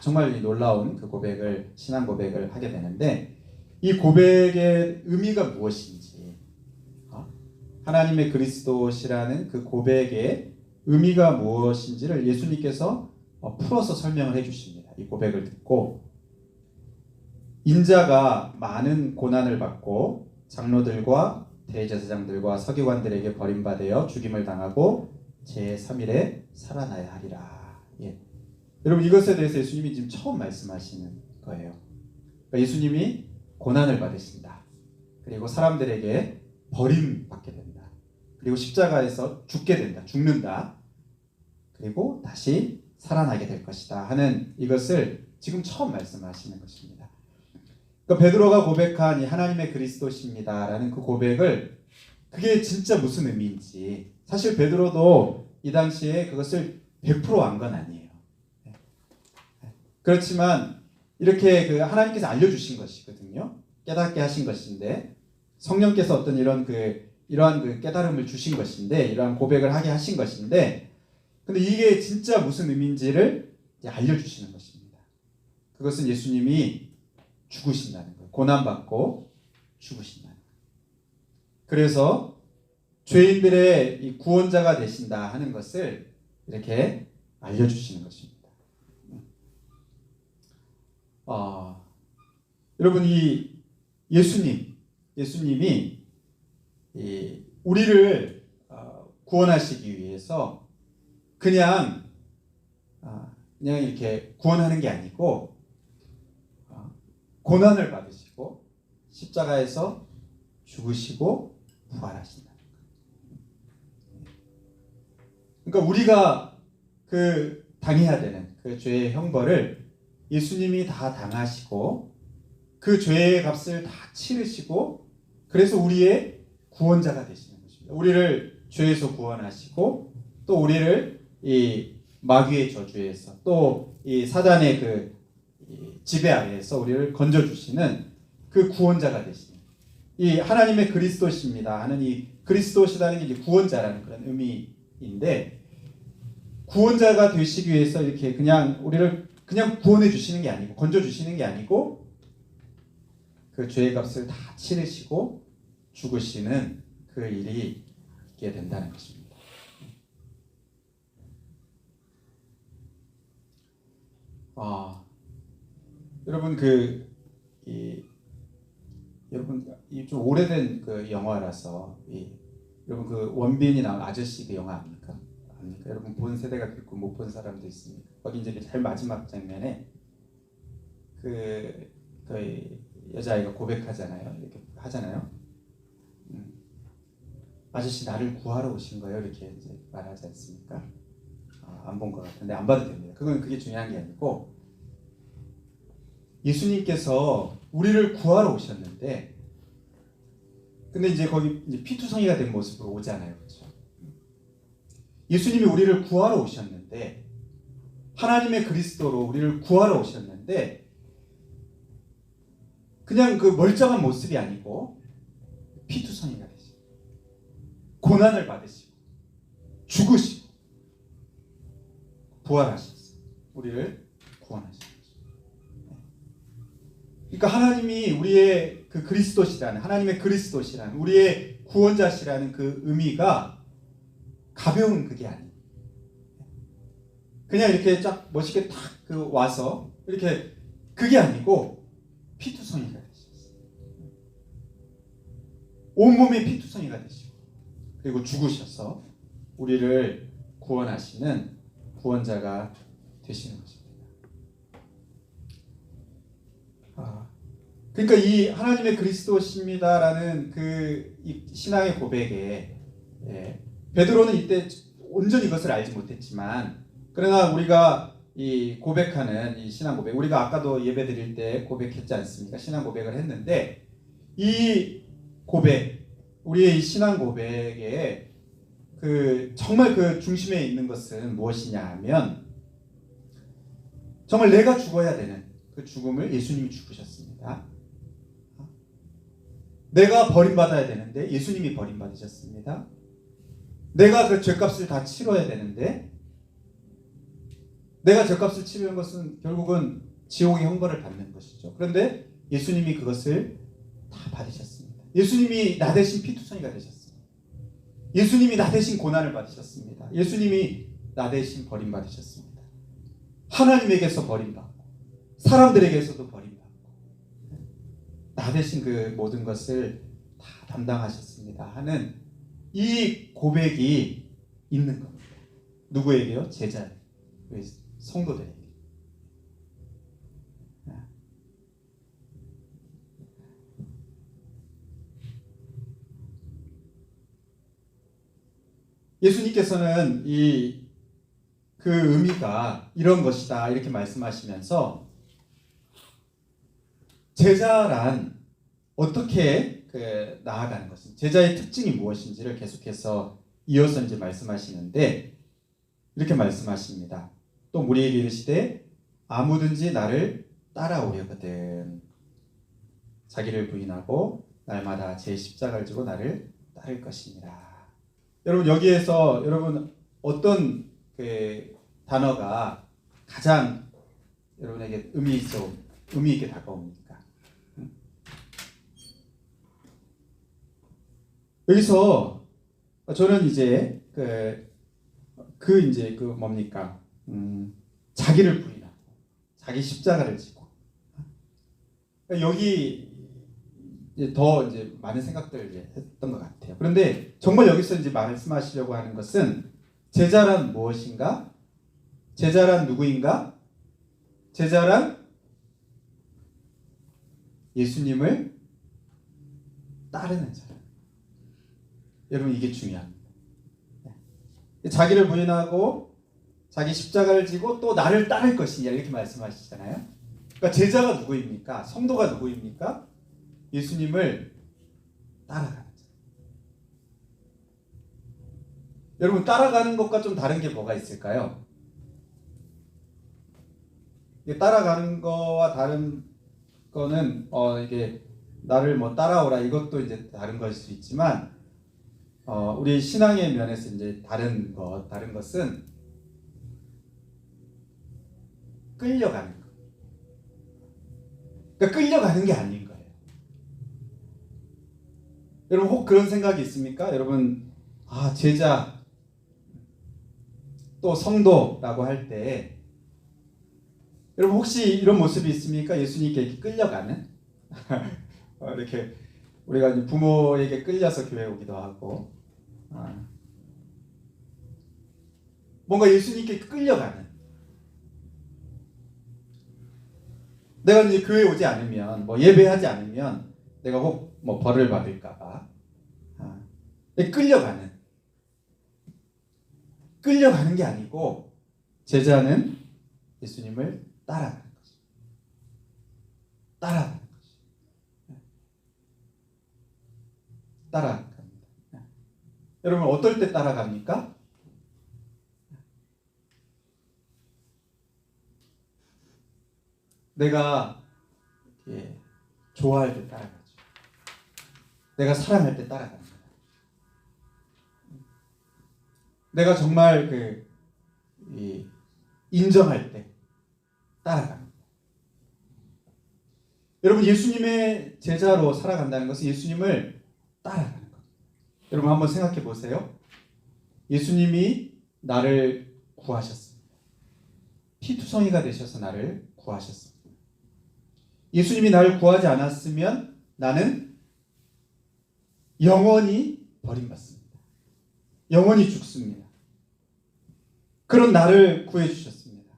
Speaker 5: 정말 놀라운 그 고백을 신앙 고백을 하게 되는데 이 고백의 의미가 무엇인지 하나님의 그리스도시라는 그 고백의 의미가 무엇인지를 예수님께서 풀어서 설명을 해주십니다. 이 고백을 듣고 인자가 많은 고난을 받고 장로들과 대제사장들과 서기관들에게 버림받아 죽임을 당하고 제3일에 살아나야 하리라. 여러분 이것에 대해서 예수님이 지금 처음 말씀하시는 거예요. 그러니까 예수님이 고난을 받으신다. 그리고 사람들에게 버림받게 된다. 그리고 십자가에서 죽게 된다. 죽는다. 그리고 다시 살아나게 될 것이다 하는 이것을 지금 처음 말씀하시는 것입니다. 그러니까 베드로가 고백한 이 하나님의 그리스도십니다라는 그 고백을 그게 진짜 무슨 의미인지 사실 베드로도 이 당시에 그것을 100% 안 건 아니에요. 그렇지만 이렇게 그 하나님께서 알려주신 것이거든요. 깨닫게 하신 것인데 성령께서 어떤 이러한 그 깨달음을 주신 것인데 이러한 고백을 하게 하신 것인데 근데 이게 진짜 무슨 의미인지를 이제 알려주시는 것입니다. 그것은 예수님이 죽으신다는 거예요. 고난받고 죽으신다는 거예요. 그래서 죄인들의 이 구원자가 되신다 하는 것을 이렇게 알려주시는 것입니다. 여러분 이 예수님이 우리를 구원하시기 위해서 그냥 이렇게 구원하는 게 아니고 고난을 받으시고 십자가에서 죽으시고 부활하신다. 그러니까 우리가 그 당해야 되는 그 죄의 형벌을 예수님이 다 당하시고 그 죄의 값을 다 치르시고 그래서 우리의 구원자가 되시는 것입니다. 우리를 죄에서 구원하시고 또 우리를 이 마귀의 저주에서 또 이 사단의 그 지배 아래에서 우리를 건져주시는 그 구원자가 되시는 이 하나님의 그리스도십니다 하는 이 그리스도시라는 게 이제 구원자라는 그런 의미인데 구원자가 되시기 위해서 이렇게 그냥 우리를 그냥 구원해 주시는 게 아니고 건져 주시는 게 아니고 그 죄의 값을 다 치르시고 죽으시는 그 일이 있게 된다는 것입니다. 여러분 여러분 이 좀 오래된 그 영화라서 여러분 그 원빈이 나온 아저씨 그 영화 압니까? 여러분 본 세대가 있고 못 본 사람도 있습니까? 거기 이제 제일 마지막 장면에 그 여자아이가 고백하잖아요. 이렇게 하잖아요. 아저씨 나를 구하러 오신 거예요. 이렇게 이제 말하지 않습니까? 안 본 것 같은데 안 봐도 됩니다. 그게 중요한 게 아니고 예수님께서 우리를 구하러 오셨는데 근데 이제 거기 이제 피투성이가 된 모습으로 오잖아요. 그렇죠? 예수님이 우리를 구하러 오셨는데 하나님의 그리스도로 우리를 구하러 오셨는데 그냥 그 멀쩡한 모습이 아니고 피투성이가 되시고 고난을 받으시고 죽으시고 부활하셨어요. 우리를 구원하셨어요. 그러니까 하나님이 우리의 그 그리스도시라는 하나님의 그리스도시라는 우리의 구원자시라는 그 의미가 가벼운 그게 아니에요. 그냥 이렇게 쫙 멋있게 탁 그 와서 이렇게 그게 아니고 피투성이가 되셨어요. 온몸에 피투성이가 되시고 그리고 죽으셔서 우리를 구원하시는 구원자가 되시는 것입니다. 그러니까 이 하나님의 그리스도십니다라는 그 이 신앙의 고백에 베드로는 이때 온전히 이것을 알지 못했지만 그러나 우리가 이 고백하는 이 신앙 고백 우리가 아까도 예배 드릴 때 고백했지 않습니까? 신앙 고백을 했는데 이 고백 우리의 이 신앙 고백에 그 정말 그 중심에 있는 것은 무엇이냐 하면 정말 내가 죽어야 되는 그 죽음을 예수님이 죽으셨습니다. 내가 버림받아야 되는데 예수님이 버림받으셨습니다. 내가 그 죄값을 다 치러야 되는데 내가 죄값을 치르는 것은 결국은 지옥의 형벌을 받는 것이죠. 그런데 예수님이 그것을 다 받으셨습니다. 예수님이 나 대신 피투성이가 되셨습니다. 예수님이 나 대신 고난을 받으셨습니다. 예수님이 나 대신 버림받으셨습니다. 하나님에게서 버림받고 사람들에게서도 버림받고 나 대신 그 모든 것을 다 담당하셨습니다 하는 이 고백이 있는 겁니다. 누구에게요? 제자 성도들에게. 예수님께서는 그 의미가 이런 것이다 이렇게 말씀하시면서 제자란 어떻게 나아가는 것인지 제자의 특징이 무엇인지를 계속해서 이어서 이제 말씀하시는데 이렇게 말씀하십니다. 또 무리에게 이르시되 아무든지 나를 따라오려거든 자기를 부인하고 날마다 제 십자가를 지고 나를 따를 것이니라. 여러분 여기에서 여러분 어떤 그 단어가 가장 여러분에게 의미 있게 다가옵니까? 여기서 저는 이제 이제 뭡니까? 자기를 부인하고 자기 십자가를 지고 여기 이제 더 이제 많은 생각들을 이제 했던 것 같아요. 그런데 정말 여기서 이제 말씀하시려고 하는 것은 제자란 무엇인가? 제자란 누구인가? 제자란 예수님을 따르는 사람. 여러분 이게 중요합니다. 자기를 부인하고 자기 십자가를 지고 또 나를 따를 것이냐 이렇게 말씀하시잖아요. 그러니까 제자가 누구입니까? 성도가 누구입니까? 예수님을 따라가는 자. 여러분 따라가는 것과 좀 다른 게 뭐가 있을까요? 이게 따라가는 거와 다른 거는 이게 나를 뭐 따라오라 이것도 이제 다른 것일 수 있지만 우리 신앙의 면에서 이제 다른 것은 끌려가는 거. 그러니까 끌려가는 게 아닌 거예요. 여러분 혹 그런 생각이 있습니까? 여러분 제자 또 성도라고 할 때 여러분 혹시 이런 모습이 있습니까? 예수님께 이렇게 끌려가는 이렇게 우리가 이제 부모에게 끌려서 교회 오기도 하고 뭔가 예수님께 끌려가는 내가 이제 교회 오지 않으면 뭐 예배하지 않으면 내가 혹 뭐 벌을 받을까봐 끌려가는 게 아니고 제자는 예수님을 따라가는 거죠. 따라가는 거죠. 따라갑니다. 여러분 어떨 때 따라갑니까? 내가 좋아할 때 따라가죠. 내가 사랑할 때 따라갑니다. 내가 정말 인정할 때 따라갑니다. 여러분 예수님의 제자로 살아간다는 것은 예수님을 따라가는 겁니다. 여러분 한번 생각해 보세요. 예수님이 나를 구하셨습니다. 피투성이가 되셔서 나를 구하셨습니다. 예수님이 나를 구하지 않았으면 나는 영원히 버림받습니다. 영원히 죽습니다. 그런 나를 구해주셨습니다.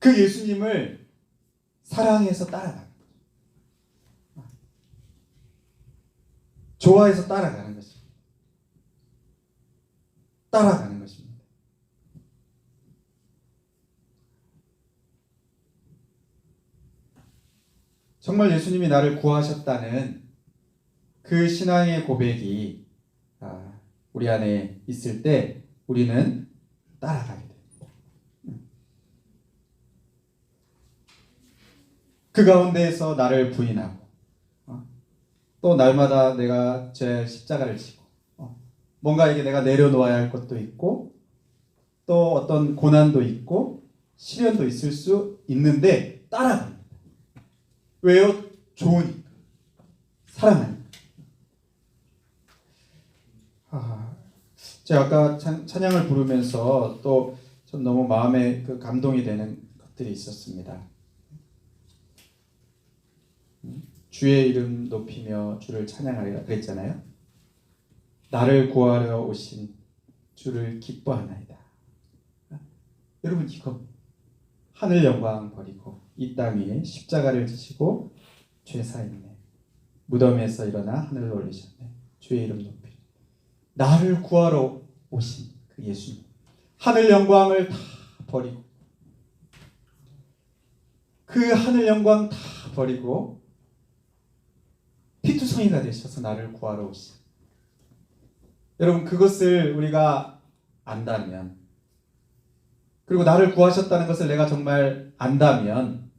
Speaker 5: 그 예수님을 사랑해서 따라가는 거죠. 좋아해서 따라가는 것입니다. 따라가는 것입니다. 정말 예수님이 나를 구하셨다는 그 신앙의 고백이 우리 안에 있을 때 우리는 따라가게 됩니다. 그 가운데에서 나를 부인하고 또 날마다 내가 제 십자가를 지고 뭔가 이게 내가 내려놓아야 할 것도 있고 또 어떤 고난도 있고 시련도 있을 수 있는데 따라갑니다. 왜요? 좋으니까. 사랑하니까. 제가 아까 찬양을 부르면서 또 좀 너무 마음에 감동이 되는 것들이 있었습니다. 주의 이름 높이며 주를 찬양하리라 그랬잖아요. 나를 구하러 오신 주를 기뻐하나이다. 여러분 이거 하늘 영광 버리고 이 땅 위에 십자가를 지시고 죄 사했네. 무덤에서 일어나 하늘로 올리셨네. 주의 이름 높이. 나를 구하러 오신 그 예수님. 하늘 영광을 다 버리고 그 하늘 영광 다 버리고 피투성이가 되셔서 나를 구하러 오신. 여러분 그것을 우리가 안다면 그리고 나를 구하셨다는 것을 내가 정말 안다면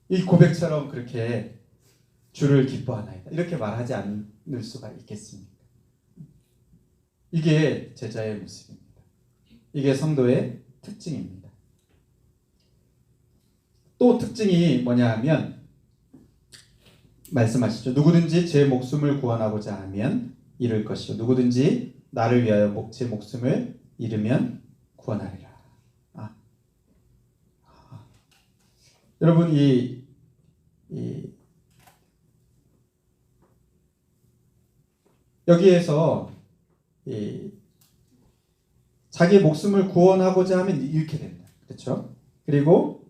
Speaker 5: 이 고백처럼 그렇게 주를 기뻐하나이다 이렇게 말하지 않을 수가 있겠습니까? 이게 제자의 모습입니다. 이게 성도의 특징입니다. 또 특징이 뭐냐 하면 말씀하시죠. 누구든지 제 목숨을 구원하고자 하면 잃을 것이요 누구든지 나를 위하여 제 목숨을 잃으면 구원하리라. 여러분 여기에서 자기의 목숨을 구원하고자 하면 잃게 된다. 그렇죠? 그리고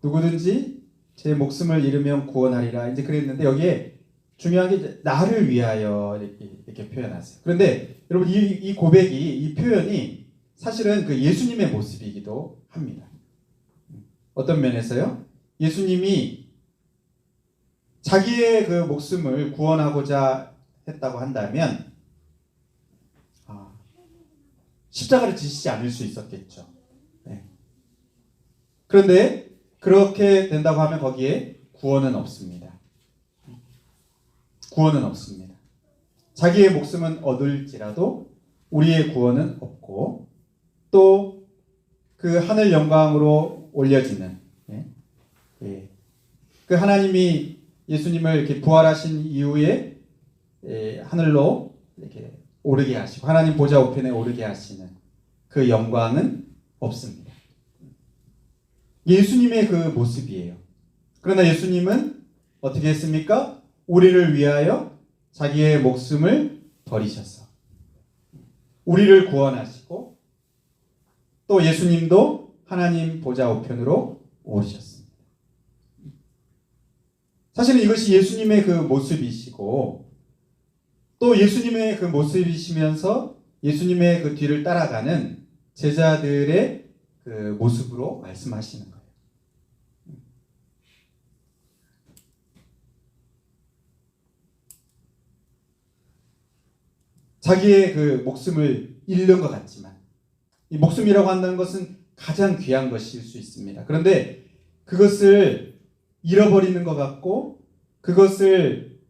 Speaker 5: 누구든지 제 목숨을 잃으면 구원하리라. 이제 그랬는데 여기에 중요한 게 이제 나를 위하여 이렇게 표현하세요. 그런데 여러분 이 고백이 이 표현이 사실은 그 예수님의 모습이기도 합니다. 어떤 면에서요? 예수님이 자기의 그 목숨을 구원하고자 했다고 한다면 십자가를 지시지 않을 수 있었겠죠. 네. 그런데 그렇게 된다고 하면 거기에 구원은 없습니다. 구원은 없습니다. 자기의 목숨은 얻을지라도 우리의 구원은 없고 또 그 하늘 영광으로 올려지는 그 하나님이 예수님을 이렇게 부활하신 이후에 하늘로 이렇게 오르게 하시고 하나님 보좌 우편에 오르게 하시는 그 영광은 없습니다. 예수님의 그 모습이에요. 그러나 예수님은 어떻게 했습니까? 우리를 위하여 자기의 목숨을 버리셔서 우리를 구원하시고 또 예수님도 하나님 보좌 우편으로 오르셨습니다. 사실은 이것이 예수님의 그 모습이시고 또 예수님의 그 모습이시면서 예수님의 그 뒤를 따라가는 제자들의 그 모습으로 말씀하시는 거예요. 자기의 그 목숨을 잃는 것 같지만 이 목숨이라고 한다는 것은 가장 귀한 것일 수 있습니다. 그런데 그것을 잃어버리는 것 같고 그것을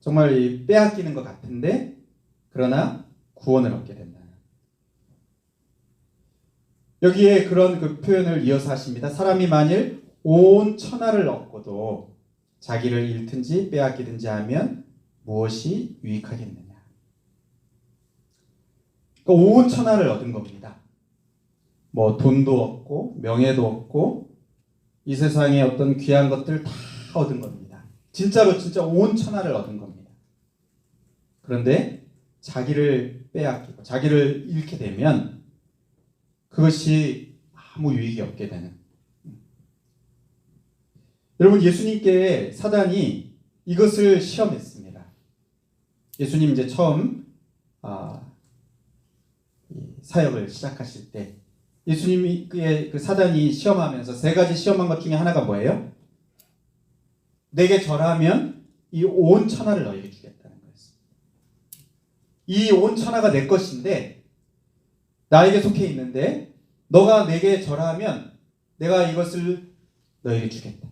Speaker 5: 정말 빼앗기는 것 같은데 그러나 구원을 얻게 된다는 여기에 그런 그 표현을 이어서 하십니다. 사람이 만일 온 천하를 얻고도 자기를 잃든지 빼앗기든지 하면 무엇이 유익하겠느냐. 그러니까 온 천하를 얻은 겁니다. 뭐 돈도 얻고 명예도 얻고 이 세상의 어떤 귀한 것들 다 얻은 겁니다. 진짜로 진짜 온 천하를 얻은 겁니다. 그런데 자기를 빼앗기고 자기를 잃게 되면 그것이 아무 유익이 없게 되는. 여러분 예수님께 사단이 이것을 시험했습니다. 예수님 이제 처음 사역을 시작하실 때 예수님이 그 사단이 시험하면서 세 가지 시험한 것 중에 하나가 뭐예요? 내게 절하면 이 온 천하를 너에게 주겠다는 거였습니다. 이 온 천하가 내 것인데 나에게 속해 있는데 너가 내게 절하면 내가 이것을 너에게 주겠다.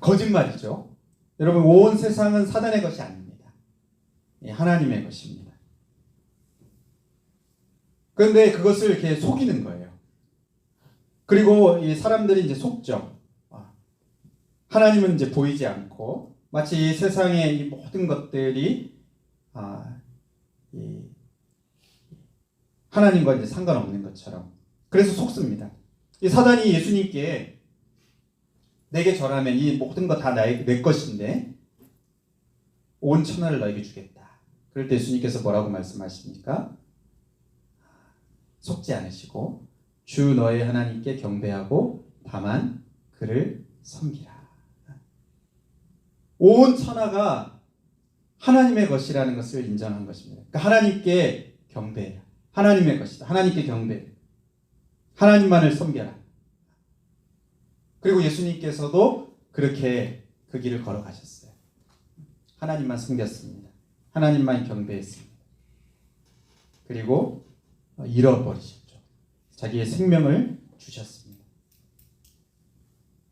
Speaker 5: 거짓말이죠. 여러분 온 세상은 사단의 것이 아닙니다. 하나님의 것입니다. 그런데 그것을 이렇게 속이는 거예요. 그리고 이 사람들이 이제 속죠. 하나님은 이제 보이지 않고 마치 이 세상의 이 모든 것들이 하나님과 이제 상관없는 것처럼 그래서 속습니다. 이 사단이 예수님께 내게 절하면 이 모든 것 다 내 것인데 온 천하를 너에게 주겠다. 그럴 때 예수님께서 뭐라고 말씀하십니까? 속지 않으시고 주 너의 하나님께 경배하고 다만 그를 섬기라. 온 천하가 하나님의 것이라는 것을 인정한 것입니다. 그러니까 하나님께 경배해라. 하나님의 것이다. 하나님께 경배해. 하나님만을 섬겨라. 그리고 예수님께서도 그렇게 그 길을 걸어가셨어요. 하나님만 섬겼습니다. 하나님만 경배했습니다. 그리고 잃어버리셨죠. 자기의 생명을 주셨습니다.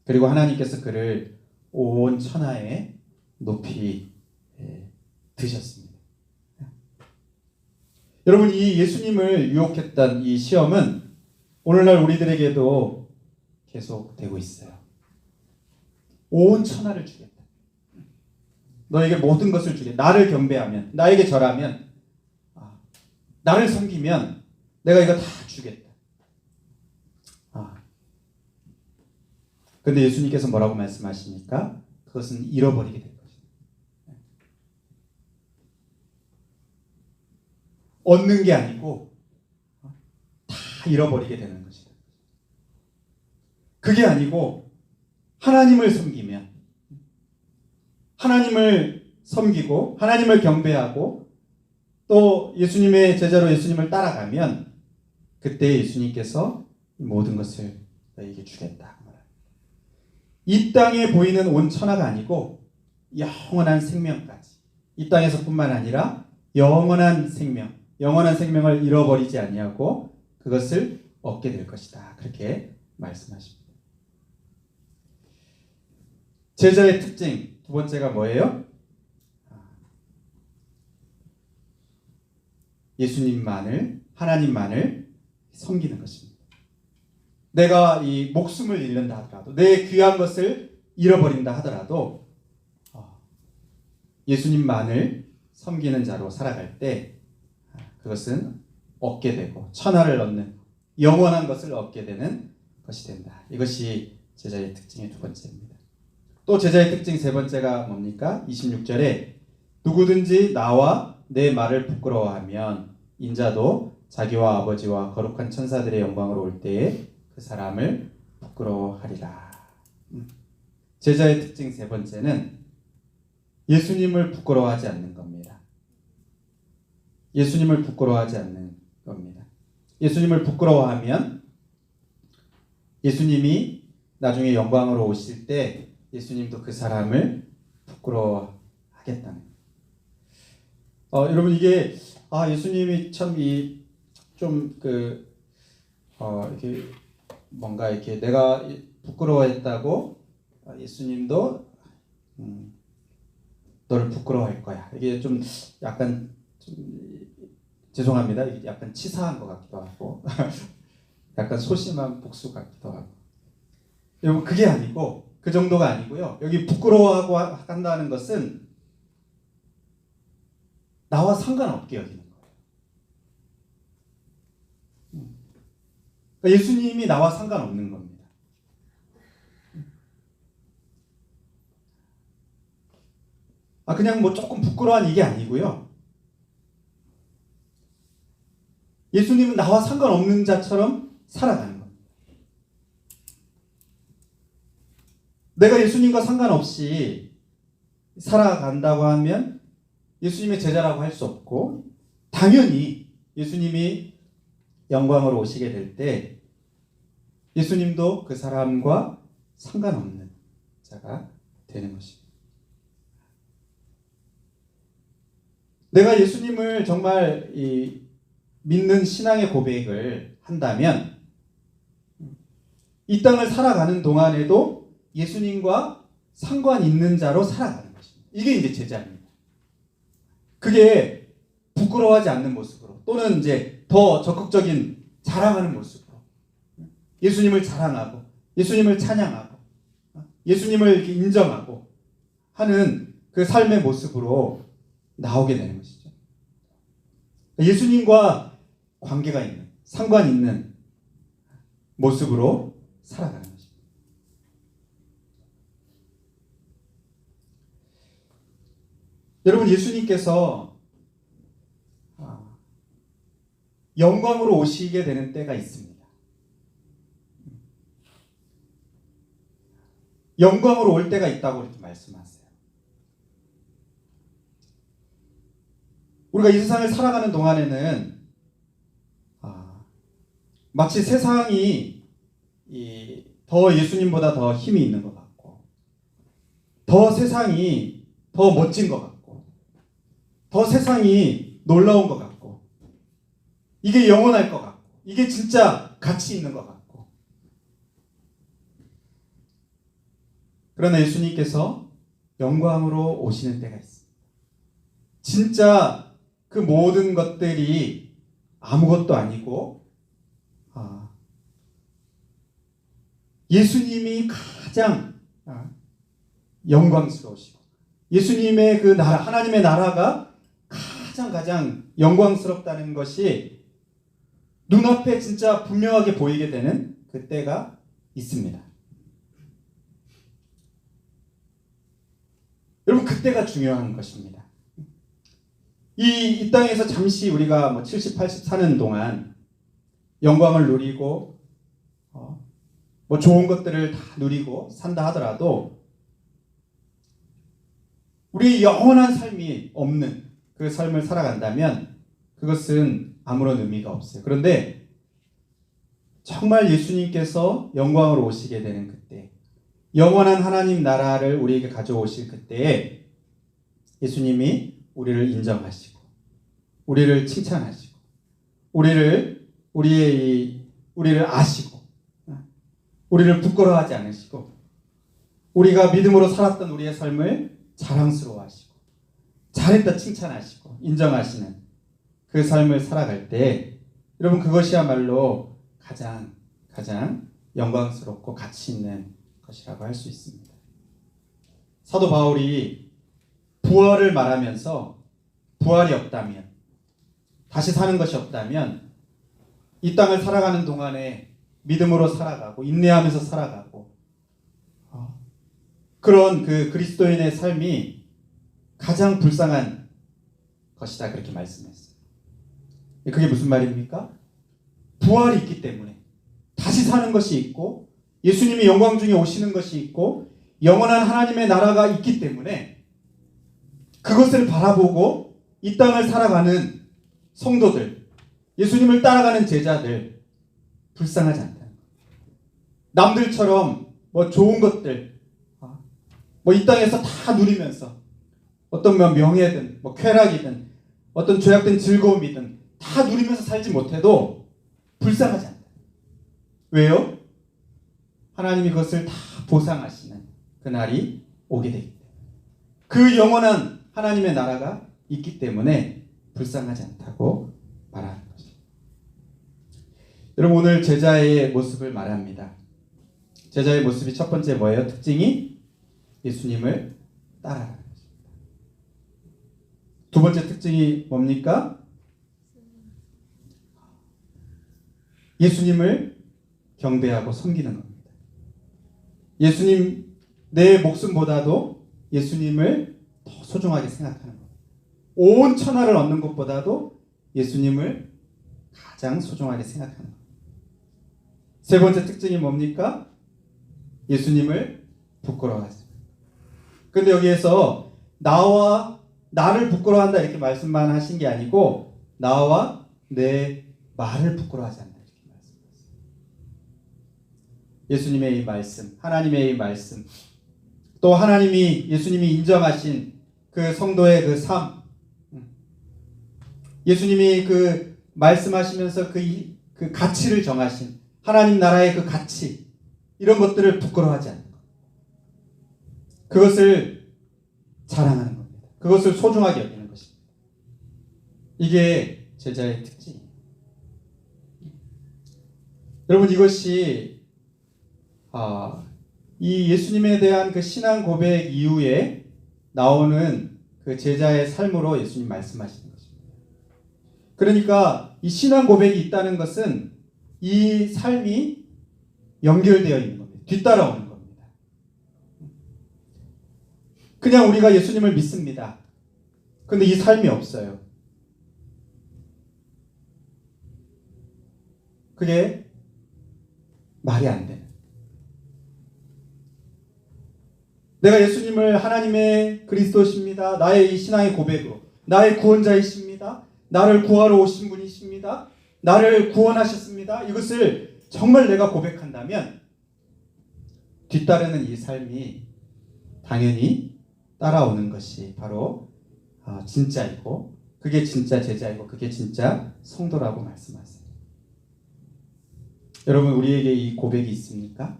Speaker 5: 그리고 하나님께서 그를 온 천하에 높이 드셨습니다. 여러분 이 예수님을 유혹했던 이 시험은 오늘날 우리들에게도 계속되고 있어요. 온 천하를 주겠다. 너에게 모든 것을 주겠다. 나를 경배하면 나에게 절하면 나를 섬기면 내가 이거 다 주겠다. 근데 예수님께서 뭐라고 말씀하십니까? 그것은 잃어버리게 될 것이다. 얻는 게 아니고 다 잃어버리게 되는 것이다. 그게 아니고 하나님을 섬기면, 하나님을 섬기고 하나님을 경배하고 또 예수님의 제자로 예수님을 따라가면 그때 예수님께서 모든 것을 너에게 주겠다. 이 땅에 보이는 온 천하가 아니고 영원한 생명까지, 이 땅에서뿐만 아니라 영원한 생명을 잃어버리지 아니하고 그것을 얻게 될 것이다. 그렇게 말씀하십니다. 제자의 특징 두 번째가 뭐예요? 예수님만을, 하나님만을 섬기는 것입니다. 내가 이 목숨을 잃는다 하더라도, 내 귀한 것을 잃어버린다 하더라도 예수님만을 섬기는 자로 살아갈 때 그것은 얻게 되고 천하를 얻는, 영원한 것을 얻게 되는 것이 된다. 이것이 제자의 특징의 두 번째입니다. 또 제자의 특징 세 번째가 뭡니까? 26절에 누구든지 나와 내 말을 부끄러워하면 인자도 자기와 아버지와 거룩한 천사들의 영광으로 올 때에 그 사람을 부끄러워하리라. 제자의 특징 세 번째는 예수님을 부끄러워하지 않는 겁니다. 예수님을 부끄러워하지 않는 겁니다. 예수님을 부끄러워하면 예수님이 나중에 영광으로 오실 때 예수님도 그 사람을 부끄러워하겠다는 거예요. 여러분 이게 예수님이 참 이렇게 뭔가 이렇게 내가 부끄러워했다고 예수님도 너를 부끄러워할 거야. 이게 좀 약간 죄송합니다. 이게 약간 치사한 것 같기도 하고 약간 소심한 복수 같기도 하고. 여러분 그게 아니고 그 정도가 아니고요. 여기 부끄러워하고 한다는 것은 나와 상관없게 여기는 거예요. 그러니까 예수님이 나와 상관없는 겁니다. 그냥 뭐 조금 부끄러운 이게 아니고요. 예수님은 나와 상관없는 자처럼 살아가는 겁니다. 내가 예수님과 상관없이 살아간다고 하면 예수님의 제자라고 할 수 없고, 당연히 예수님이 영광으로 오시게 될 때 예수님도 그 사람과 상관없는 자가 되는 것입니다. 내가 예수님을 정말 믿는 신앙의 고백을 한다면 이 땅을 살아가는 동안에도 예수님과 상관 있는 자로 살아가는 것입니다. 이게 이제 제자입니다. 그게 부끄러워하지 않는 모습으로, 또는 이제 더 적극적인 자랑하는 모습으로 예수님을 자랑하고 예수님을 찬양하고 예수님을 이렇게 인정하고 하는 그 삶의 모습으로 나오게 되는 것이죠. 예수님과 관계가 있는, 상관 있는 모습으로 살아가는 것입니다. 여러분 예수님께서 영광으로 오시게 되는 때가 있습니다. 영광으로 올 때가 있다고 이렇게 말씀하세요. 우리가 이 세상을 살아가는 동안에는 마치 세상이 더 예수님보다 더 힘이 있는 것 같고, 더 세상이 더 멋진 것 같고, 더 세상이 놀라운 것 같고, 이게 영원할 것 같고, 이게 진짜 가치 있는 것 같고. 그러나 예수님께서 영광으로 오시는 때가 있습니다. 진짜 그 모든 것들이 아무것도 아니고 예수님이 가장 영광스러우시고 예수님의 그 나라, 하나님의 나라가 가장 영광스럽다는 것이 눈앞에 진짜 분명하게 보이게 되는 그때가 있습니다. 여러분, 그때가 중요한 것입니다. 이 땅에서 잠시 우리가 70, 80 사는 동안 영광을 누리고 좋은 것들을 다 누리고 산다 하더라도 우리 영원한 삶이 없는 그 삶을 살아간다면 그것은 아무런 의미가 없어요. 그런데 정말 예수님께서 영광으로 오시게 되는 그때, 영원한 하나님 나라를 우리에게 가져오실 그때에 예수님이 우리를 인정하시고 우리를 칭찬하시고 우리를 아시고 우리를 부끄러워하지 않으시고 우리가 믿음으로 살았던 우리의 삶을 자랑스러워하시고 잘했다 칭찬하시고 인정하시는 그 삶을 살아갈 때 여러분, 그것이야말로 가장 영광스럽고 가치 있는 것이라고 할 수 있습니다. 사도 바울이 부활을 말하면서 부활이 없다면, 다시 사는 것이 없다면 이 땅을 살아가는 동안에 믿음으로 살아가고 인내하면서 살아가고 그런 그 그리스도인의 삶이 가장 불쌍한 것이다, 그렇게 말씀했어요. 그게 무슨 말입니까? 부활이 있기 때문에, 다시 사는 것이 있고 예수님이 영광 중에 오시는 것이 있고 영원한 하나님의 나라가 있기 때문에 그것을 바라보고 이 땅을 살아가는 성도들, 예수님을 따라가는 제자들 불쌍하지 않다는 거예요. 남들처럼 좋은 것들 이 땅에서 다 누리면서 어떤 명예든 쾌락이든 어떤 죄악된 즐거움이든 다 누리면서 살지 못해도 불쌍하지 않다. 왜요? 하나님이 그것을 다 보상하시는 그날이 오게 되기 때문에, 그 영원한 하나님의 나라가 있기 때문에 불쌍하지 않다고 말하는 것입니다. 여러분, 오늘 제자의 모습을 말합니다. 제자의 모습이 첫 번째 뭐예요? 특징이 예수님을 따라가는 것입니다. 두 번째 특징이 뭡니까? 예수님을 경배하고 섬기는 겁니다. 예수님, 내 목숨보다도 예수님을 더 소중하게 생각하는 겁니다. 온 천하를 얻는 것보다도 예수님을 가장 소중하게 생각하는 겁니다. 세 번째 특징이 뭡니까? 예수님을 부끄러워하십니다. 그런데 여기에서 나를 부끄러워한다 이렇게 말씀만 하신 게 아니고 나와 내 말을 부끄러워하지 않는다 이렇게 말씀하셨어요. 예수님의 이 말씀, 하나님의 이 말씀, 또 예수님이 인정하신 그 성도의 그 삶, 예수님이 그 말씀하시면서 그 가치를 정하신 하나님 나라의 그 가치, 이런 것들을 부끄러워하지 않는 것, 그것을 자랑하는 겁니다. 그것을 소중하게 여기는 것입니다. 이게 제자의 특징이에요. 여러분, 이것이 이 예수님에 대한 그 신앙 고백 이후에 나오는 그 제자의 삶으로 예수님 말씀하시는 것입니다. 그러니까 이 신앙 고백이 있다는 것은 이 삶이 연결되어 있는 겁니다. 뒤따라오는 겁니다. 그냥 우리가 예수님을 믿습니다. 그런데 이 삶이 없어요. 그게 말이 안 되는. 내가 예수님을 하나님의 그리스도십니다, 나의 이 신앙의 고백으로, 나의 구원자이십니다, 나를 구하러 오신 분이십니다, 나를 구원하셨습니다, 이것을 정말 내가 고백한다면 뒤따르는 이 삶이 당연히 따라오는 것이 바로 진짜이고, 그게 진짜 제자이고, 그게 진짜 성도라고 말씀하세요. 여러분, 우리에게 이 고백이 있습니까?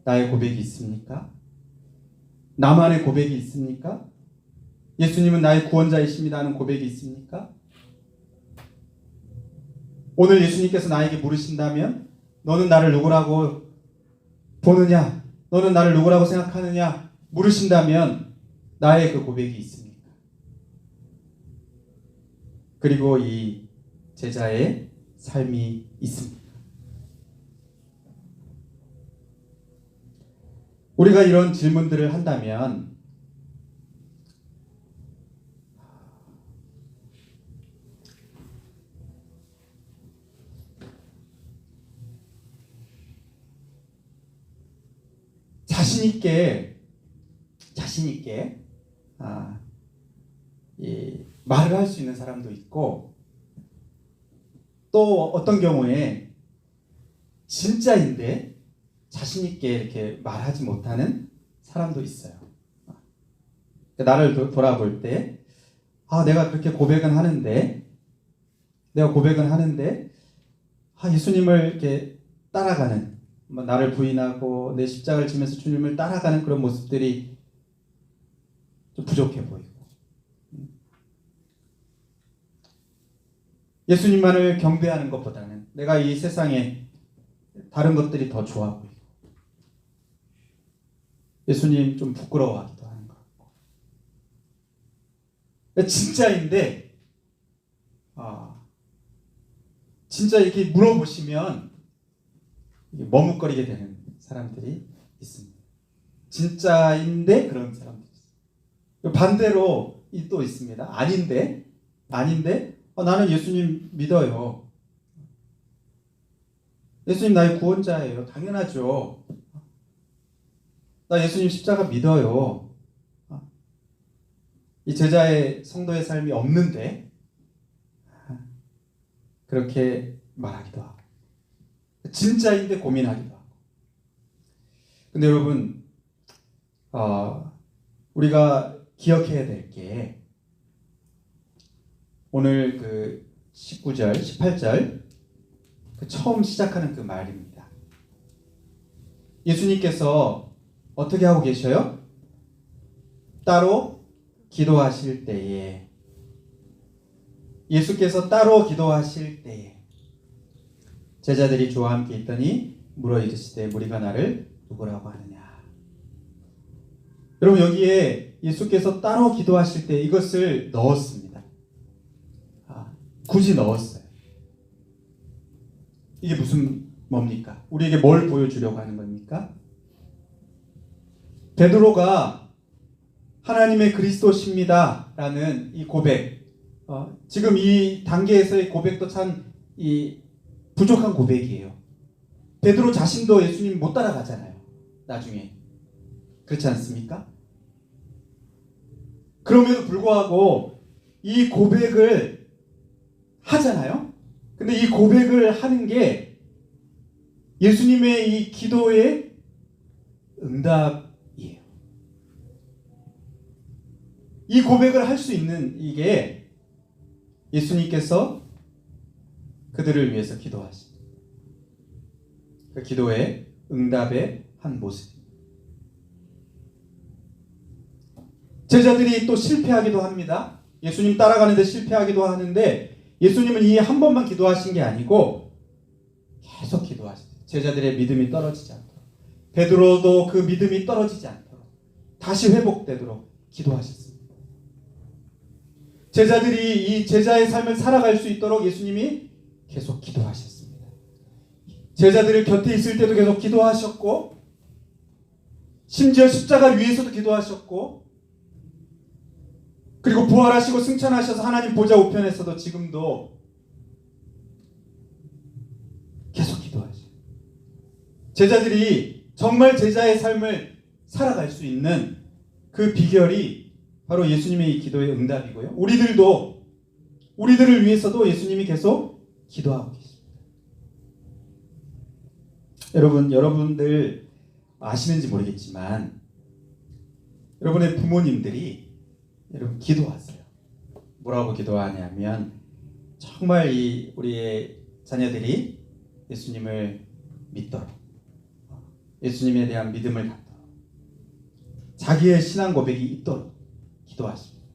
Speaker 5: 나의 고백이 있습니까? 나만의 고백이 있습니까? 예수님은 나의 구원자이십니다 하는 고백이 있습니까? 오늘 예수님께서 나에게 물으신다면 너는 나를 누구라고 보느냐? 너는 나를 누구라고 생각하느냐? 물으신다면 나의 그 고백이 있습니까? 그리고 이 제자의 삶이 있습니다. 우리가 이런 질문들을 한다면 자신 있게 말을 할 수 있는 사람도 있고, 또 어떤 경우에 진짜인데 자신 있게 이렇게 말하지 못하는 사람도 있어요. 나를 돌아볼 때, 내가 그렇게 고백은 하는데, 예수님을 이렇게 따라가는, 나를 부인하고 내 십자가를 지면서 주님을 따라가는 그런 모습들이 좀 부족해 보이고, 예수님만을 경배하는 것보다는 내가 이 세상에 다른 것들이 더 좋아 보이고, 예수님 좀 부끄러워하기도 하는 것 같고, 진짜인데 진짜 이렇게 물어보시면 머뭇거리게 되는 사람들이 있습니다. 진짜인데 그런 사람들이 있어요. 반대로 또 있습니다. 아닌데 나는 예수님 믿어요. 예수님 나의 구원자예요. 당연하죠. 나 예수님 십자가 믿어요. 이 제자의 성도의 삶이 없는데 그렇게 말하기도 하고, 진짜인데 고민하기도 하고. 근데 여러분, 우리가 기억해야 될 게, 오늘 그 19절, 18절 그 처음 시작하는 그 말입니다. 예수님께서 어떻게 하고 계셔요? 따로 기도하실 때에, 예수께서 따로 기도하실 때에 제자들이 주와 함께 있더니 물어 이르시되 무리가 나를 누구라고 하느냐. 여러분, 여기에 예수께서 따로 기도하실 때 이것을 넣었습니다. 굳이 넣었어요. 이게 뭡니까? 우리에게 뭘 보여주려고 하는 겁니까? 베드로가 하나님의 그리스도십니다 라는 이 고백, 지금 이 단계에서의 고백도 참 부족한 고백이에요. 베드로 자신도 예수님 못 따라가잖아요, 나중에. 그렇지 않습니까? 그럼에도 불구하고 이 고백을 하잖아요. 근데 이 고백을 하는 게 예수님의 이 기도의 응답이에요. 이 고백을 할 수 있는 이게 예수님께서 그들을 위해서 기도하신 그 기도의 응답의 한 모습입니다. 제자들이 또 실패하기도 합니다. 예수님 따라가는데 실패하기도 하는데, 예수님은 이 한 번만 기도하신 게 아니고 계속 기도하셨어요. 제자들의 믿음이 떨어지지 않도록, 베드로도 그 믿음이 떨어지지 않도록 다시 회복되도록 기도하셨습니다. 제자들이 이 제자의 삶을 살아갈 수 있도록 예수님이 계속 기도하셨습니다. 제자들을 곁에 있을 때도 계속 기도하셨고, 심지어 십자가 위에서도 기도하셨고, 그리고 부활하시고 승천하셔서 하나님 보좌 우편에서도 지금도 계속 기도하셔요. 제자들이 정말 제자의 삶을 살아갈 수 있는 그 비결이 바로 예수님의 이 기도의 응답이고요. 우리들을 위해서도 예수님이 계속 기도하고 계십니다. 여러분들 아시는지 모르겠지만, 여러분의 부모님들이 여러분 기도하세요. 뭐라고 기도하냐면, 정말 우리의 자녀들이 예수님을 믿도록, 예수님에 대한 믿음을 갖도록, 자기의 신앙 고백이 있도록 기도하십니다.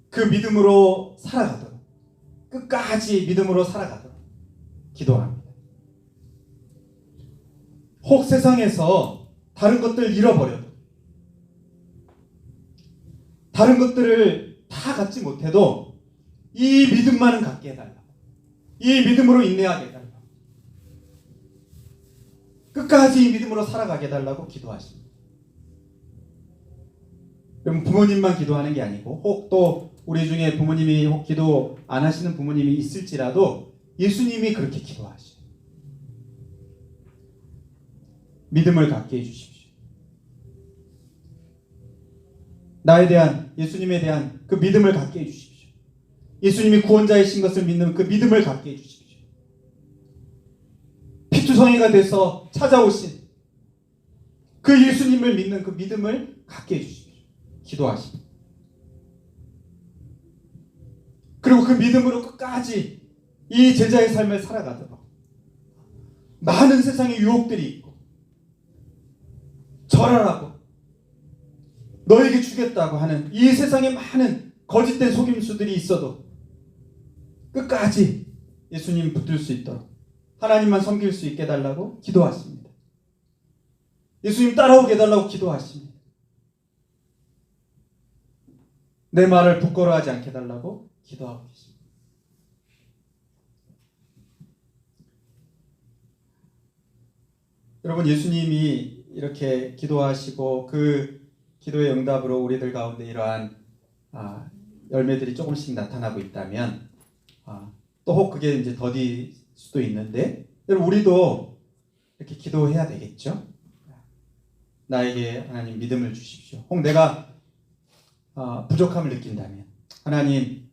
Speaker 5: 그 믿음으로 살아가도록, 끝까지 믿음으로 살아가도록 기도합니다. 혹 세상에서 다른 것들 잃어버려도, 다른 것들을 다 갖지 못해도 이 믿음만은 갖게 해달라고, 이 믿음으로 인내하게 해달라고, 끝까지 이 믿음으로 살아가게 해달라고 기도하십니다. 그럼 부모님만 기도하는 게 아니고, 혹 또 우리 중에 부모님이 혹 기도 안 하시는 부모님이 있을지라도 예수님이 그렇게 기도하셔요. 믿음을 갖게 해주십시오. 나에 대한, 예수님에 대한 그 믿음을 갖게 해주십시오. 예수님이 구원자이신 것을 믿는 그 믿음을 갖게 해주십시오. 피투성이가 돼서 찾아오신 그 예수님을 믿는 그 믿음을 갖게 해주십시오. 기도하십니다. 그리고 그 믿음으로 끝까지 이 제자의 삶을 살아가도록, 많은 세상의 유혹들이 있고 절하라고 너에게 주겠다고 하는 이 세상에 많은 거짓된 속임수들이 있어도 끝까지 예수님 붙들 수 있도록, 하나님만 섬길 수 있게 해달라고 기도하십니다. 예수님 따라오게 해달라고 기도하십니다. 내 말을 부끄러워하지 않게 해달라고 기도하고 계십니다. 여러분, 예수님이 이렇게 기도하시고 그 기도의 응답으로 우리들 가운데 이러한 열매들이 조금씩 나타나고 있다면, 또 혹 그게 이제 더딜 수도 있는데, 여러분, 우리도 이렇게 기도해야 되겠죠? 나에게 하나님 믿음을 주십시오. 혹 내가 부족함을 느낀다면, 하나님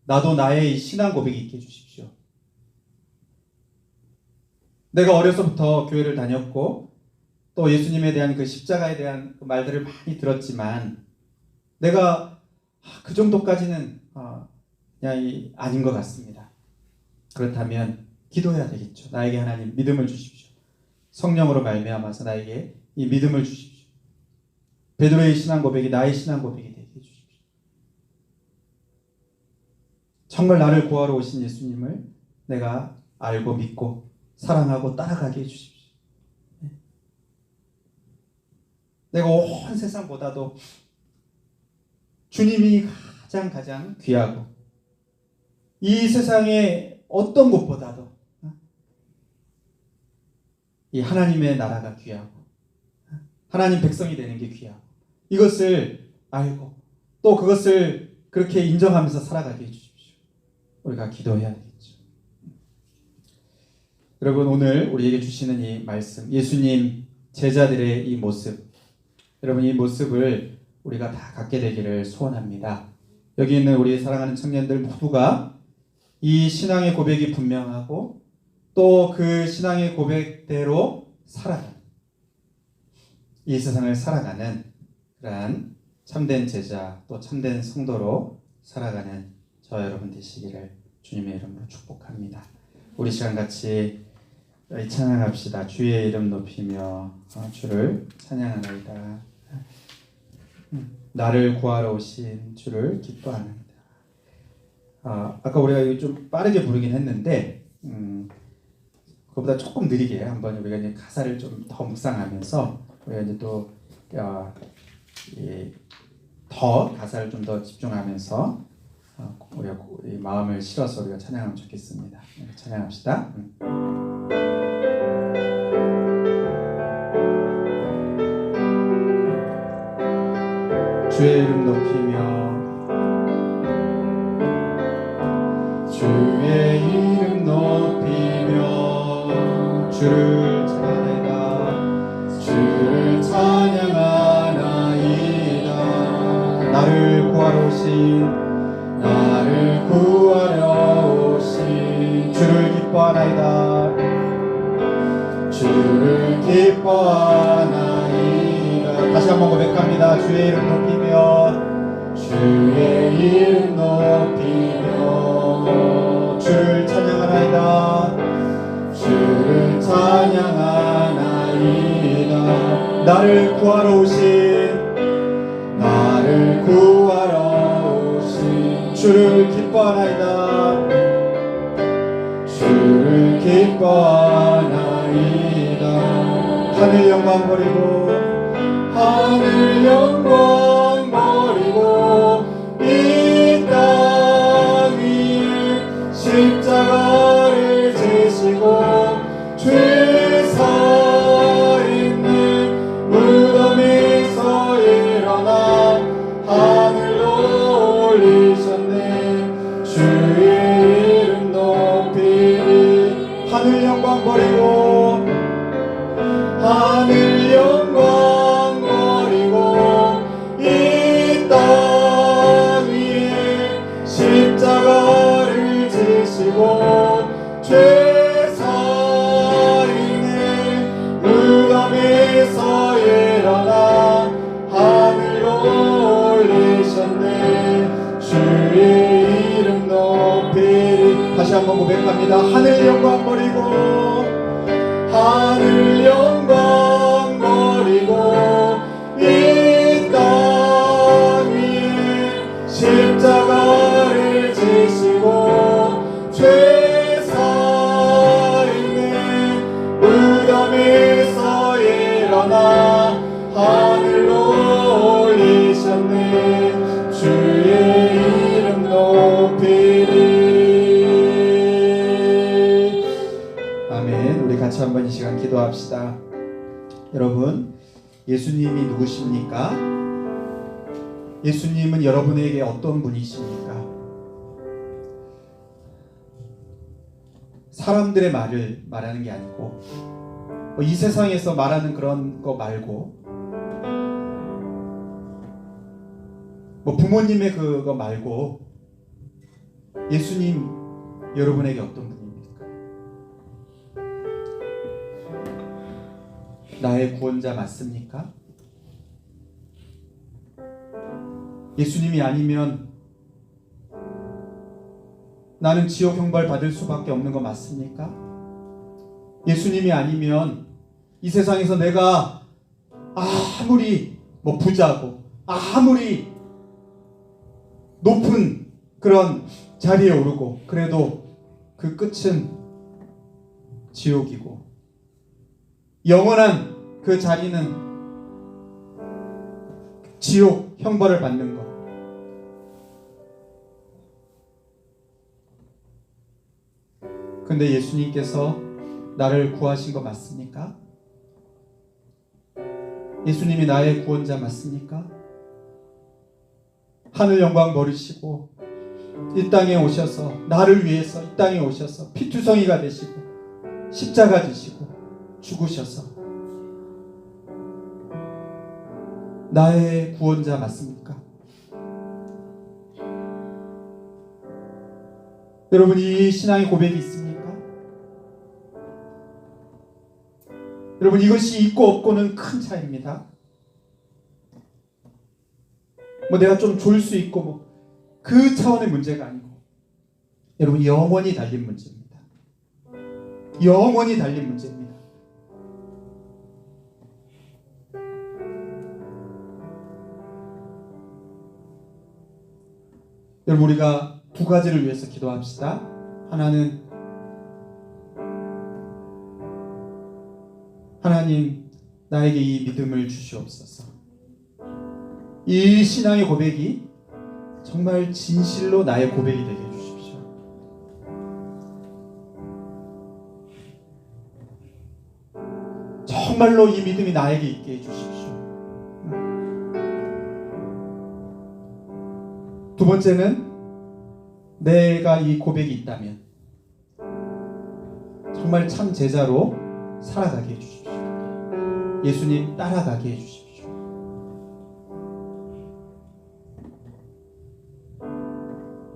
Speaker 5: 나도 나의 신앙 고백이 있게 해주십시오. 내가 어려서부터 교회를 다녔고 또 예수님에 대한 그 십자가에 대한 그 말들을 많이 들었지만, 내가 그 정도까지는 그냥 아닌 것 같습니다. 그렇다면 기도해야 되겠죠. 나에게 하나님 믿음을 주십시오. 성령으로 말미암아서 나에게 이 믿음을 주십시오. 베드로의 신앙 고백이 나의 신앙 고백이 되게 해주십시오. 정말 나를 구하러 오신 예수님을 내가 알고 믿고 사랑하고 따라가게 해주십시오. 내가 온 세상보다도 주님이 가장 귀하고, 이 세상의 어떤 것보다도 이 하나님의 나라가 귀하고 하나님 백성이 되는 게 귀하고, 이것을 알고 또 그것을 그렇게 인정하면서 살아가게 해주십시오. 우리가 기도해야 되겠죠. 여러분, 오늘 우리에게 주시는 이 말씀, 예수님 제자들의 이 모습, 여러분, 이 모습을 우리가 다 갖게 되기를 소원합니다. 여기 있는 우리 사랑하는 청년들 모두가 이 신앙의 고백이 분명하고 또 그 신앙의 고백대로 살아가는, 이 세상을 살아가는 그러한 참된 제자, 또 참된 성도로 살아가는 저 여러분 되시기를 주님의 이름으로 축복합니다. 우리 시간 같이 찬양합시다. 주의 이름 높이며 주를 찬양하나이다. 나를 구하러 오신 주를 기뻐하나이다. 아까 우리가 이거 좀 빠르게 부르긴 했는데, 그것보다 조금 느리게 한번 우리가 이제 가사를 좀 더 묵상하면서 우리가 이제 또 더 가사를 좀 더 집중하면서 우리가 이 마음을 실어서 우리가 찬양하면 좋겠습니다. 찬양합시다. 주의 이름 높이며 주의 이름 높이며 주를 찬양하나이다. 주를 찬양하나이다. 나를 구하러 오신 주를 기뻐하나이다. 주를 기뻐하나이다. 다시 한번 고백합니다. 주의 이름 높이며 주의 이름 높이며 주를 찬양하나이다. 주를 찬양하나이다. 나를 구하러 오신 주를 기뻐하나이다. 주를 기뻐하나이다. 하늘 영광 버리고 이 십자가를 지시고 죄 서 있는 무덤에서 일어나 하늘로 올리셨네. 주의 이름 높이 하늘 영광 버리고 하늘 영광 버리고 이 땅 위에 십자가를 지시고 죄 서 있는 무덤에서 일어나 하늘로 올리셨네. 주의 이름 높이리. 다시 한번 고백합니다. 하늘 영광 버리고 하늘 영광 버리고 이 땅 위에 십자가를 지시고 죄 서 있는 무덤에서 일어나 하늘로 올리셨네. 주의 이름 높이리. 아멘. 우리 같이 한번 이 시간 기도합시다. 여러분, 예수님이 누구십니까? 예수님은 여러분에게 어떤 분이십니까? 사람들의 말을 말하는 게 아니고 이 세상에서 말하는 그런 거 말고 부모님의 그거 말고 예수님 여러분에게 어떤 분입니까? 나의 구원자 맞습니까? 예수님이 아니면 나는 지옥 형벌 받을 수밖에 없는 거 맞습니까? 예수님이 아니면 이 세상에서 내가 아무리 부자고 아무리 높은 그런 자리에 오르고 그래도 그 끝은 지옥이고 영원한 그 자리는 지옥 형벌을 받는 것. 근데 예수님께서 나를 구하신 거 맞습니까? 예수님이 나의 구원자 맞습니까? 하늘 영광 버리시고 이 땅에 오셔서 나를 위해서 이 땅에 오셔서 피투성이가 되시고 십자가 지시고 죽으셔서 나의 구원자 맞습니까? 여러분, 이 신앙의 고백이 있습니까? 여러분, 이것이 있고 없고는 큰 차이입니다. 내가 좀 좋을 수 있고 그 차원의 문제가 아니고 여러분, 영원히 달린 문제입니다. 영원히 달린 문제입니다. 여러분, 우리가 두 가지를 위해서 기도합시다. 하나는 하나님, 나에게 이 믿음을 주시옵소서. 이 신앙의 고백이 정말 진실로 나의 고백이 되게 해주십시오. 정말로 이 믿음이 나에게 있게 해주십시오. 두 번째는 내가 이 고백이 있다면 정말 참 제자로 살아가게 해주십시오. 예수님 따라가게 해주십시오.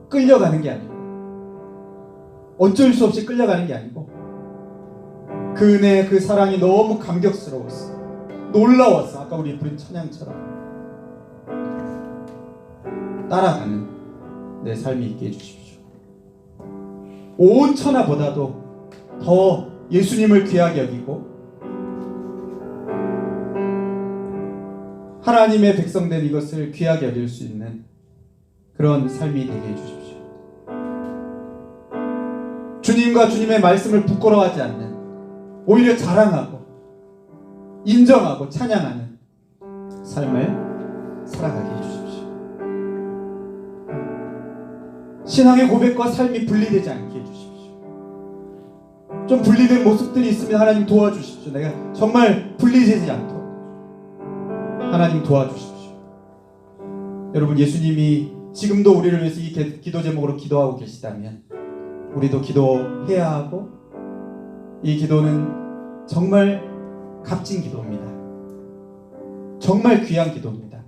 Speaker 5: 끌려가는 게 아니고 어쩔 수 없이 끌려가는 게 아니고 그 은혜, 그 사랑이 너무 감격스러웠어. 놀라웠어. 아까 우리 부른 찬양처럼 따라가는 내 삶이 있게 해주십시오. 온 천하보다도 더 예수님을 귀하게 여기고 하나님의 백성된 이것을 귀하게 여길 수 있는 그런 삶이 되게 해주십시오. 주님과 주님의 말씀을 부끄러워하지 않는, 오히려 자랑하고 인정하고 찬양하는 삶을 살아가게 해주십시오. 신앙의 고백과 삶이 분리되지 않게 해주십시오. 좀 분리된 모습들이 있으면 하나님 도와주십시오. 내가 정말 분리되지 않도록 하나님 도와주십시오. 여러분, 예수님이 지금도 우리를 위해서 이 기도 제목으로 기도하고 계시다면 우리도 기도해야 하고, 이 기도는 정말 값진 기도입니다. 정말 귀한 기도입니다.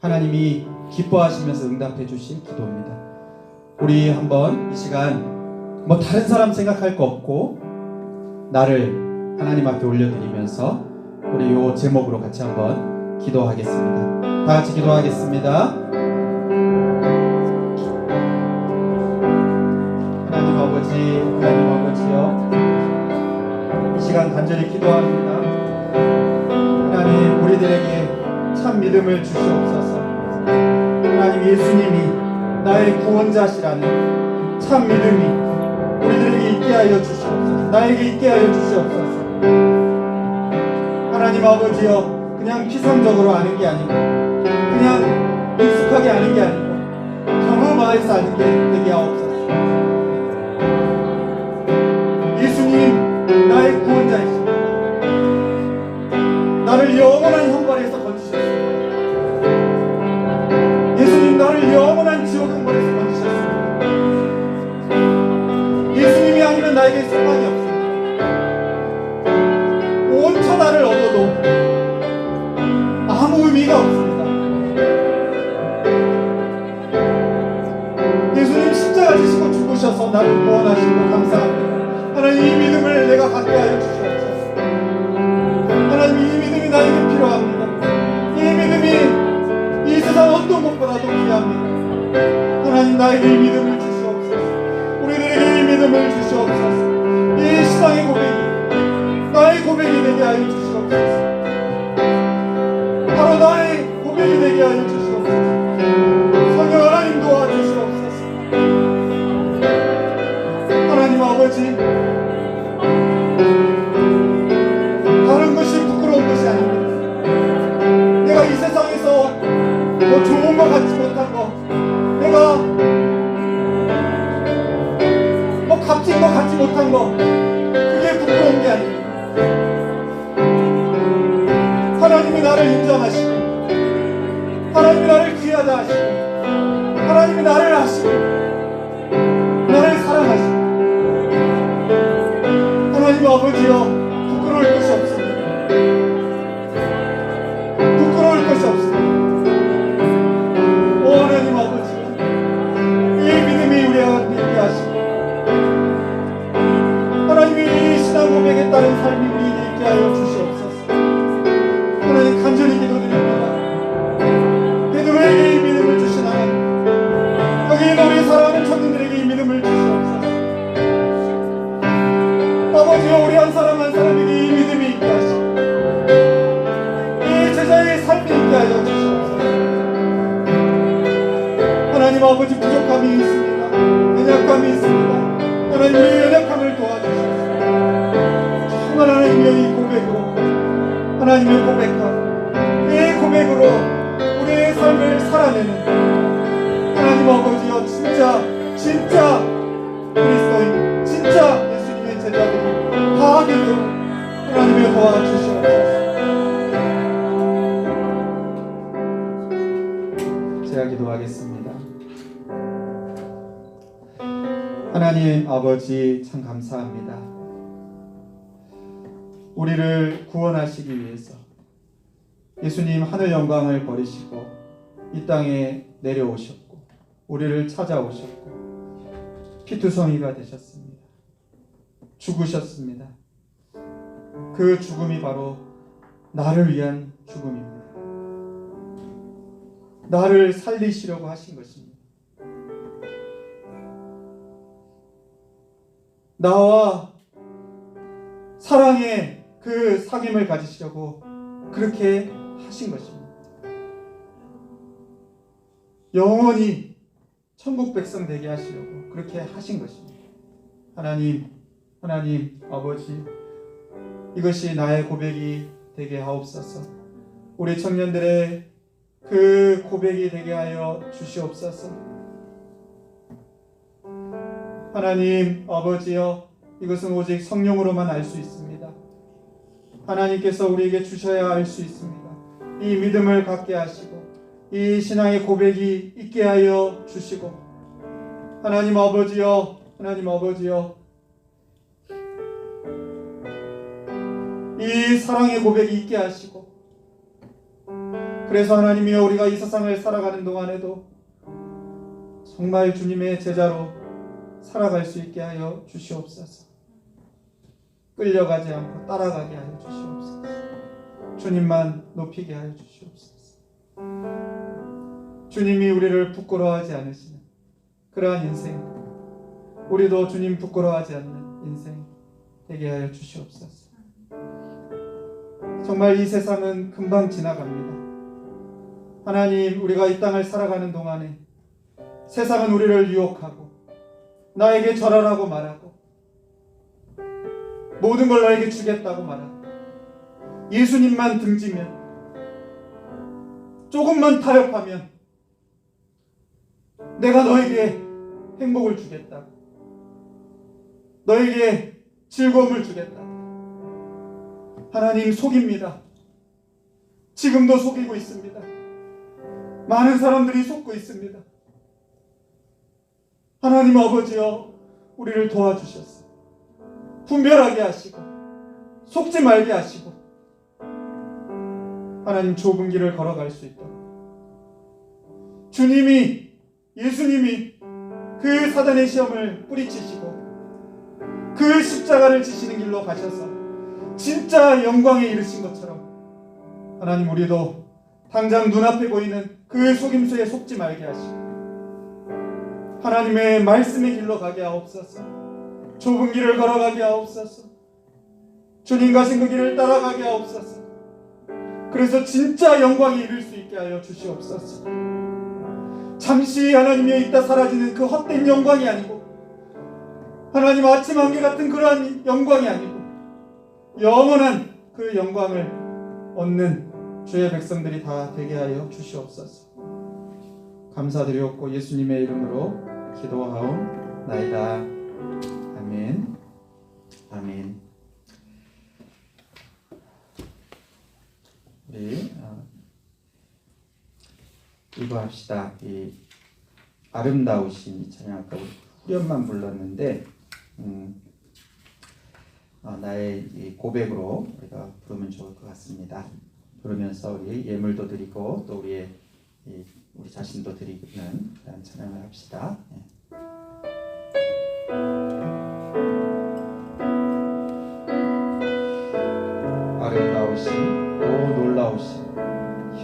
Speaker 5: 하나님이 기뻐하시면서 응답해 주실 기도입니다. 우리 한번 이 시간 뭐 다른 사람 생각할 거 없고 나를 하나님 앞에 올려드리면서 우리 이 제목으로 같이 한번 기도하겠습니다. 다 같이 기도하겠습니다. 하나님 아버지요, 이 시간 간절히 기도합니다. 하나님, 우리들에게 참 믿음을 주시옵소서. 하나님, 예수님이 나의 구원자시라는 참 믿음이 우리들에게 있게 하여 주시옵소서. 나에게 있게 하여 주시옵소서. 하나님 아버지여, 그냥 피상적으로 아는 게 아니고, 그냥 익숙하게 아는 게 아니고, 경험하여서 아는 게 되게 하옵소서. 예수님, 나의 구원자이십니다. 나를 영원한 형벌에서 건지셨습니다. 예수님, 나를 영원한 지옥 형벌에서 건지셨습니다. 예수님이 아니면 나에게 소망이 없습니다. 온 천하를 얻어도 아무 의미가 없습니다. 예수님 십자가 지시고 죽으셔서 나를 구원하시고 감사합니다. 하나님, 이 믿음을 내가 갖게 하여 주시옵소서. 하나님, 이 믿음이 나에게 필요합니다. 이 믿음이 이 세상 어떤 것보다도 귀합니다. 하나님, 나에게 이 믿음을 주시옵소서. 우리들에게 이 믿음을 주시옵소서. 이 신앙의 고백이 나의 고백이 되게 하여 주시옵소서. 바로 나의 고백이 되게 하여 주시옵소서. 성령 하나님 도와주시옵소서. 하나님 아버지, 다른 것이 부끄러운 것이 아닙니다. 내가 이 세상에서 뭐 좋은 거 갖지 못한 거, 내가 뭐 값진 거 갖지 못한 거, 그게 부끄러운 게 아닙니다. 하나님이 나를 인정하시고, 하나님이 나를 귀하다 하시고, 하나님이 나를 아시고, 나를 사랑하시고, 하나님 아버지여, 부끄러울 것이 없습니다. 부끄러울 것이 없습니다. 오 하나님 아버지여, 이 믿음이 우리 앞에 있게 하시고, 하나님이 이 신앙 고백에 따른 삶이 우리에게 있게 하여 주시옵소서. 하나님, 간절히 기도드립니다. 베드로에게 이 믿음을 주신 하나님, 여기 있는 우리 사랑하는 청년들에게 이 믿음을 주시옵소서. 아버지여, 우리 한 사람 한 사람에게 이 믿음이 있게 하시고, 이 제자의 삶이 있게 하여 주시옵소서. 하나님 아버지, 부족함이 있습니다. 연약함이 있습니다. 하나님, 우리의 연약함을 도와주시옵소서. 정말 하나님의 이 고백으로, 하나님을 고백하고 이 고백으로 우리의 삶을 살아내는 하나님 아버지여, 진짜 그리스도인, 진짜 예수님의 제자들이 다 되도록 하나님을 도와주시옵소서. 제가 기도하겠습니다. 하나님 아버지, 참 감사합니다. 우리를 구원하시기 위해서 예수님 하늘 영광을 버리시고 이 땅에 내려오셨고, 우리를 찾아오셨고, 피투성이가 되셨습니다. 죽으셨습니다. 그 죽음이 바로 나를 위한 죽음입니다. 나를 살리시려고 하신 것입니다. 나와 사랑의 그 사귐을 가지시려고 그렇게 하신 것입니다. 영원히 천국 백성 되게 하시려고 그렇게 하신 것입니다. 하나님 아버지, 이것이 나의 고백이 되게 하옵소서. 우리 청년들의 그 고백이 되게 하여 주시옵소서.
Speaker 6: 하나님 아버지여, 이것은 오직 성령으로만 알 수 있습니다. 하나님께서 우리에게 주셔야 알 수 있습니다. 이 믿음을 갖게 하시고 이 신앙의 고백이 있게 하여 주시고, 하나님 아버지여, 하나님 아버지여, 이 사랑의 고백이 있게 하시고, 그래서 하나님이여, 우리가 이 세상을 살아가는 동안에도 정말 주님의 제자로 살아갈 수 있게 하여 주시옵소서. 끌려가지 않고 따라가게 하여 주시옵소서. 주님만 높이게 하여 주시옵소서. 주님이 우리를 부끄러워하지 않으시는 그러한 인생, 우리도 주님 부끄러워하지 않는 인생 되게 하여 주시옵소서. 정말 이 세상은 금방 지나갑니다. 하나님, 우리가 이 땅을 살아가는 동안에 세상은 우리를 유혹하고 나에게 절하라고 말하고 모든 걸 너에게 주겠다고 말하고, 예수님만 등지면, 조금만 타협하면 내가 너에게 행복을 주겠다, 너에게 즐거움을 주겠다. 하나님, 속입니다. 지금도 속이고 있습니다. 많은 사람들이 속고 있습니다. 하나님 아버지여, 우리를 도와주셨어요. 분별하게 하시고 속지 말게 하시고, 하나님 좁은 길을 걸어갈 수 있도록, 주님이, 예수님이 그 사단의 시험을 뿌리치시고 그 십자가를 지시는 길로 가셔서 진짜 영광에 이르신 것처럼, 하나님 우리도 당장 눈앞에 보이는 그 속임수에 속지 말게 하시고 하나님의 말씀의 길로 가게 하옵소서. 좁은 길을 걸어가게 하옵소서. 주님 가신 그 길을 따라가게 하옵소서. 그래서 진짜 영광에 이를 수 있게 하여 주시옵소서. 잠시 하나님의 있다 사라지는 그 헛된 영광이 아니고, 하나님 아침 안개 같은 그러한 영광이 아니고, 영원한 그 영광을 얻는 주의 백성들이 다 되게 하여 주시옵소서. 감사드리옵고 예수님의 이름으로 기도하옵나이다. 아멘. 아멘. 우리 이거 합시다. 이 아름다우신 이 찬양, 아까 후렴만 불렀는데 나의 이 고백으로 우리가 부르면 좋을 것 같습니다. 부르면서 우리 예물도 드리고 또 우리 자신도 드리는 그런 찬양을 합시다. 아름다우신, 오 놀라우신,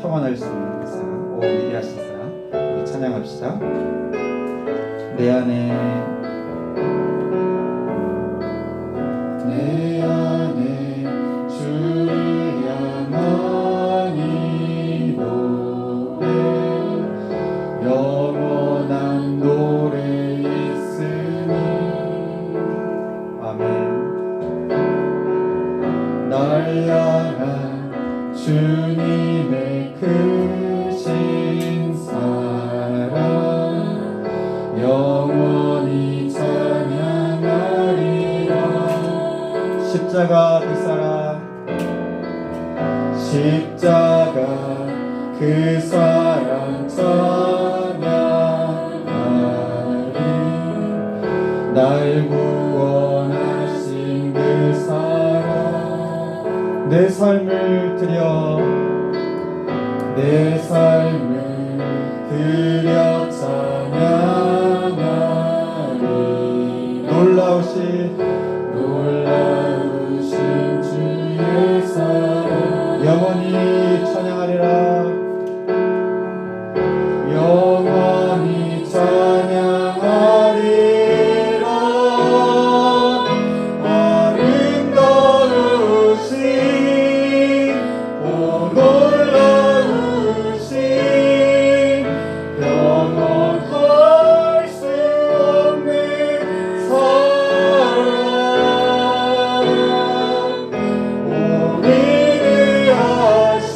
Speaker 6: 형언할 수 없는 그 사랑, 오 위대하신 사랑, 우리 찬양합시다. 내 안에 주를 향한 이 노래, 영원한 노래 있으니. 아멘. 날 향한 주님의 크신 사랑, 영원히 찬양하리라. 십자가 그 사랑, 십자가 그 사랑 찬양하리. 날 구원하신 그 사랑, 내 삶을 드려, 내 삶을 드려 찬양하리. 놀라우신 주의 사랑, 영원히 찬양하리라. 영원히 찬양하리라. 아름다우신, 오 놀라우신, 영원할 수 없는 사랑, 오 위대하신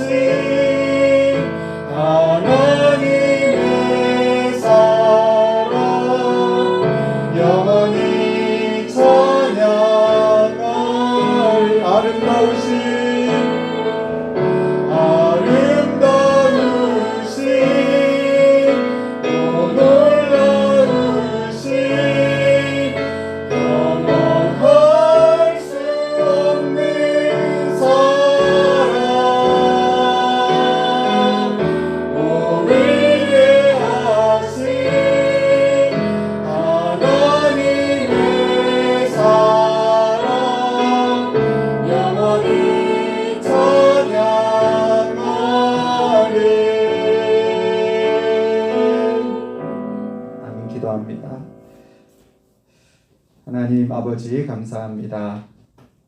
Speaker 5: 하나님 아버지 감사합니다.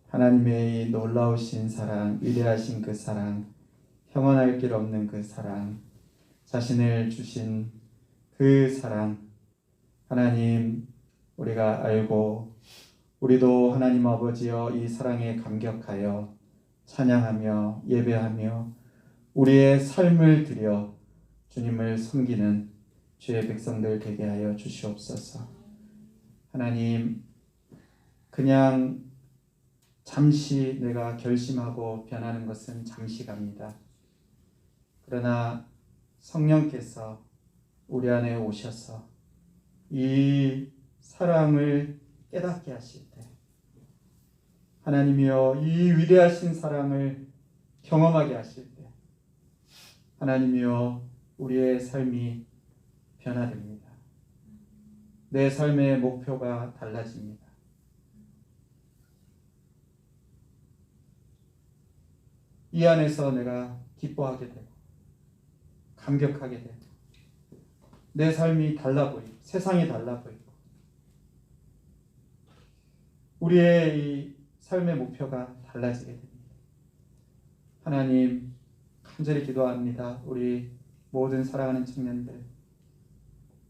Speaker 5: 하나님의 이 놀라우신 사랑, 위대하신 그 사랑, 형언할 길 없는 그 사랑, 자신을 주신 그 사랑, 하나님 우리가 알고 우리도 하나님 아버지여 이 사랑에 감격하여 찬양하며 예배하며 우리의 삶을 드려 주님을 섬기는 주의 백성들 되게 하여 주시옵소서. 하나님, 그냥 잠시 내가 결심하고 변하는 것은 잠시 갑니다. 그러나 성령께서 우리 안에 오셔서 이 사랑을 깨닫게 하실 때, 하나님이여 이 위대하신 사랑을 경험하게 하실 때, 하나님이여 우리의 삶이 변화됩니다. 내 삶의 목표가 달라집니다. 이 안에서 내가 기뻐하게 되고 감격하게 되고 내 삶이 달라 보이고 세상이 달라 보이고 우리의 이 삶의 목표가 달라지게 됩니다. 하나님 간절히 기도합니다. 우리 모든 사랑하는 청년들,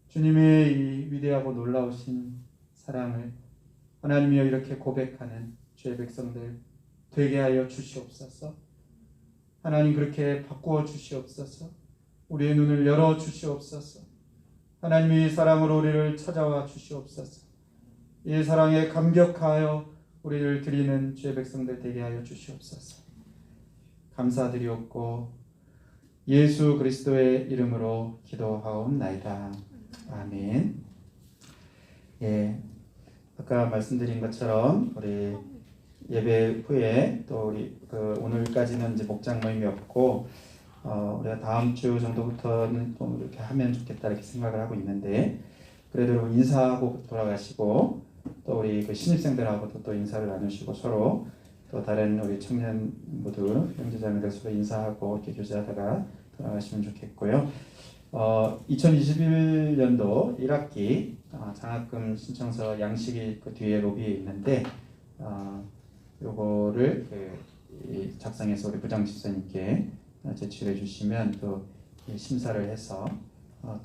Speaker 5: 주님의 이 위대하고 놀라우신 사랑을 하나님이여 이렇게 고백하는 주의 백성들 되게 하여 주시옵소서. 하나님 그렇게 바꾸어 주시옵소서. 우리의 눈을 열어 주시옵소서. 하나님의 사랑으로 우리를 찾아와 주시옵소서. 이 사랑에 감격하여 우리를 드리는 주의 백성들 되게 하여 주시옵소서. 감사드리옵고 예수 그리스도의 이름으로 기도하옵나이다. 아멘. 예, 아까 말씀드린 것처럼 우리 예배 후에 또 우리 오늘까지는 이제 목장 모임이 없고 우리가 다음 주 정도부터는 또 이렇게 하면 좋겠다 이렇게 생각을 하고 있는데 그래도 여러분 인사하고 돌아가시고 또 우리 그 신입생들하고도 또 인사를 나누시고 서로 또 다른 우리 청년 모두 형제자매들 서로 인사하고 이렇게 교제하다가 돌아가시면 좋겠고요. 2021년도 1학기 장학금 신청서 양식이 그 뒤에 로비에 있는데 요거를 작성해서 우리 부장 집사님께 제출해 주시면 또 심사를 해서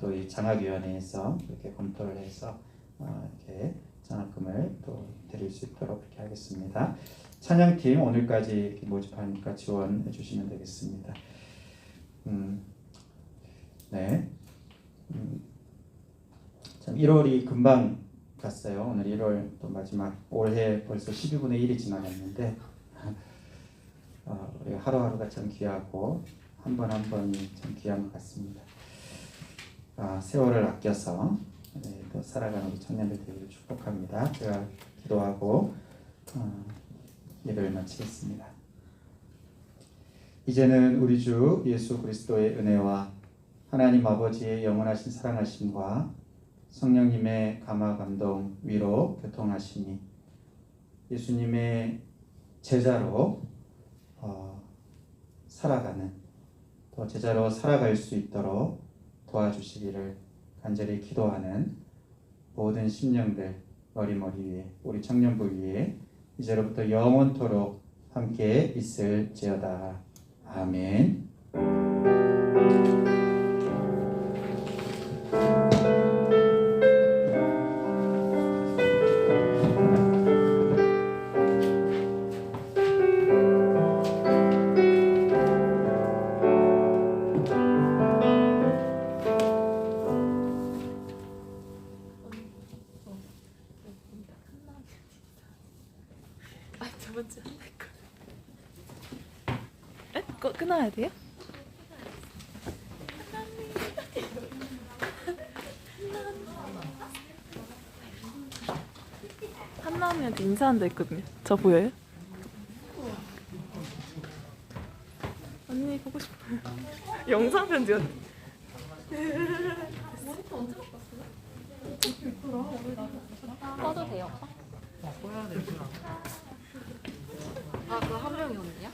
Speaker 5: 또 이 장학위원회에서 이렇게 검토를 해서 이렇게 장학금을 또 드릴 수 있도록 그렇게 하겠습니다. 찬양팀 오늘까지 이렇게 모집하니까 지원해 주시면 되겠습니다. 네. 참 1월이 금방 갔어요. 오늘 1월 또 마지막 올해 벌써 12분의 1이 지나갔는데 우리 하루하루가 참 귀하고 한 번 한 번이 참 귀한 것 같습니다. 세월을 아껴서 또 살아가는 우리 청년들 되기를 축복합니다. 제가 기도하고 예배를 마치겠습니다. 이제는 우리 주 예수 그리스도의 은혜와 하나님 아버지의 영원하신 사랑하심과 성령님의 감화 감동 위로 교통하심이 예수님의 제자로 살아가는 또 제자로 살아갈 수 있도록 도와주시기를 간절히 기도하는 모든 심령들 머리머리 위에 우리 청년부 위에 이제로부터 영원토록 함께 있을지어다. 아멘.
Speaker 7: 번째 한달 거. 에? 그거 끊어야 돼요? 한나언니한테 인사한다 했거든요. 저 보여요? 언니 보고 싶어요. 영상 편지였.
Speaker 8: 꺼도 돼요?
Speaker 1: 꺼야 돼.
Speaker 8: 아, 그 한 명이 언니야?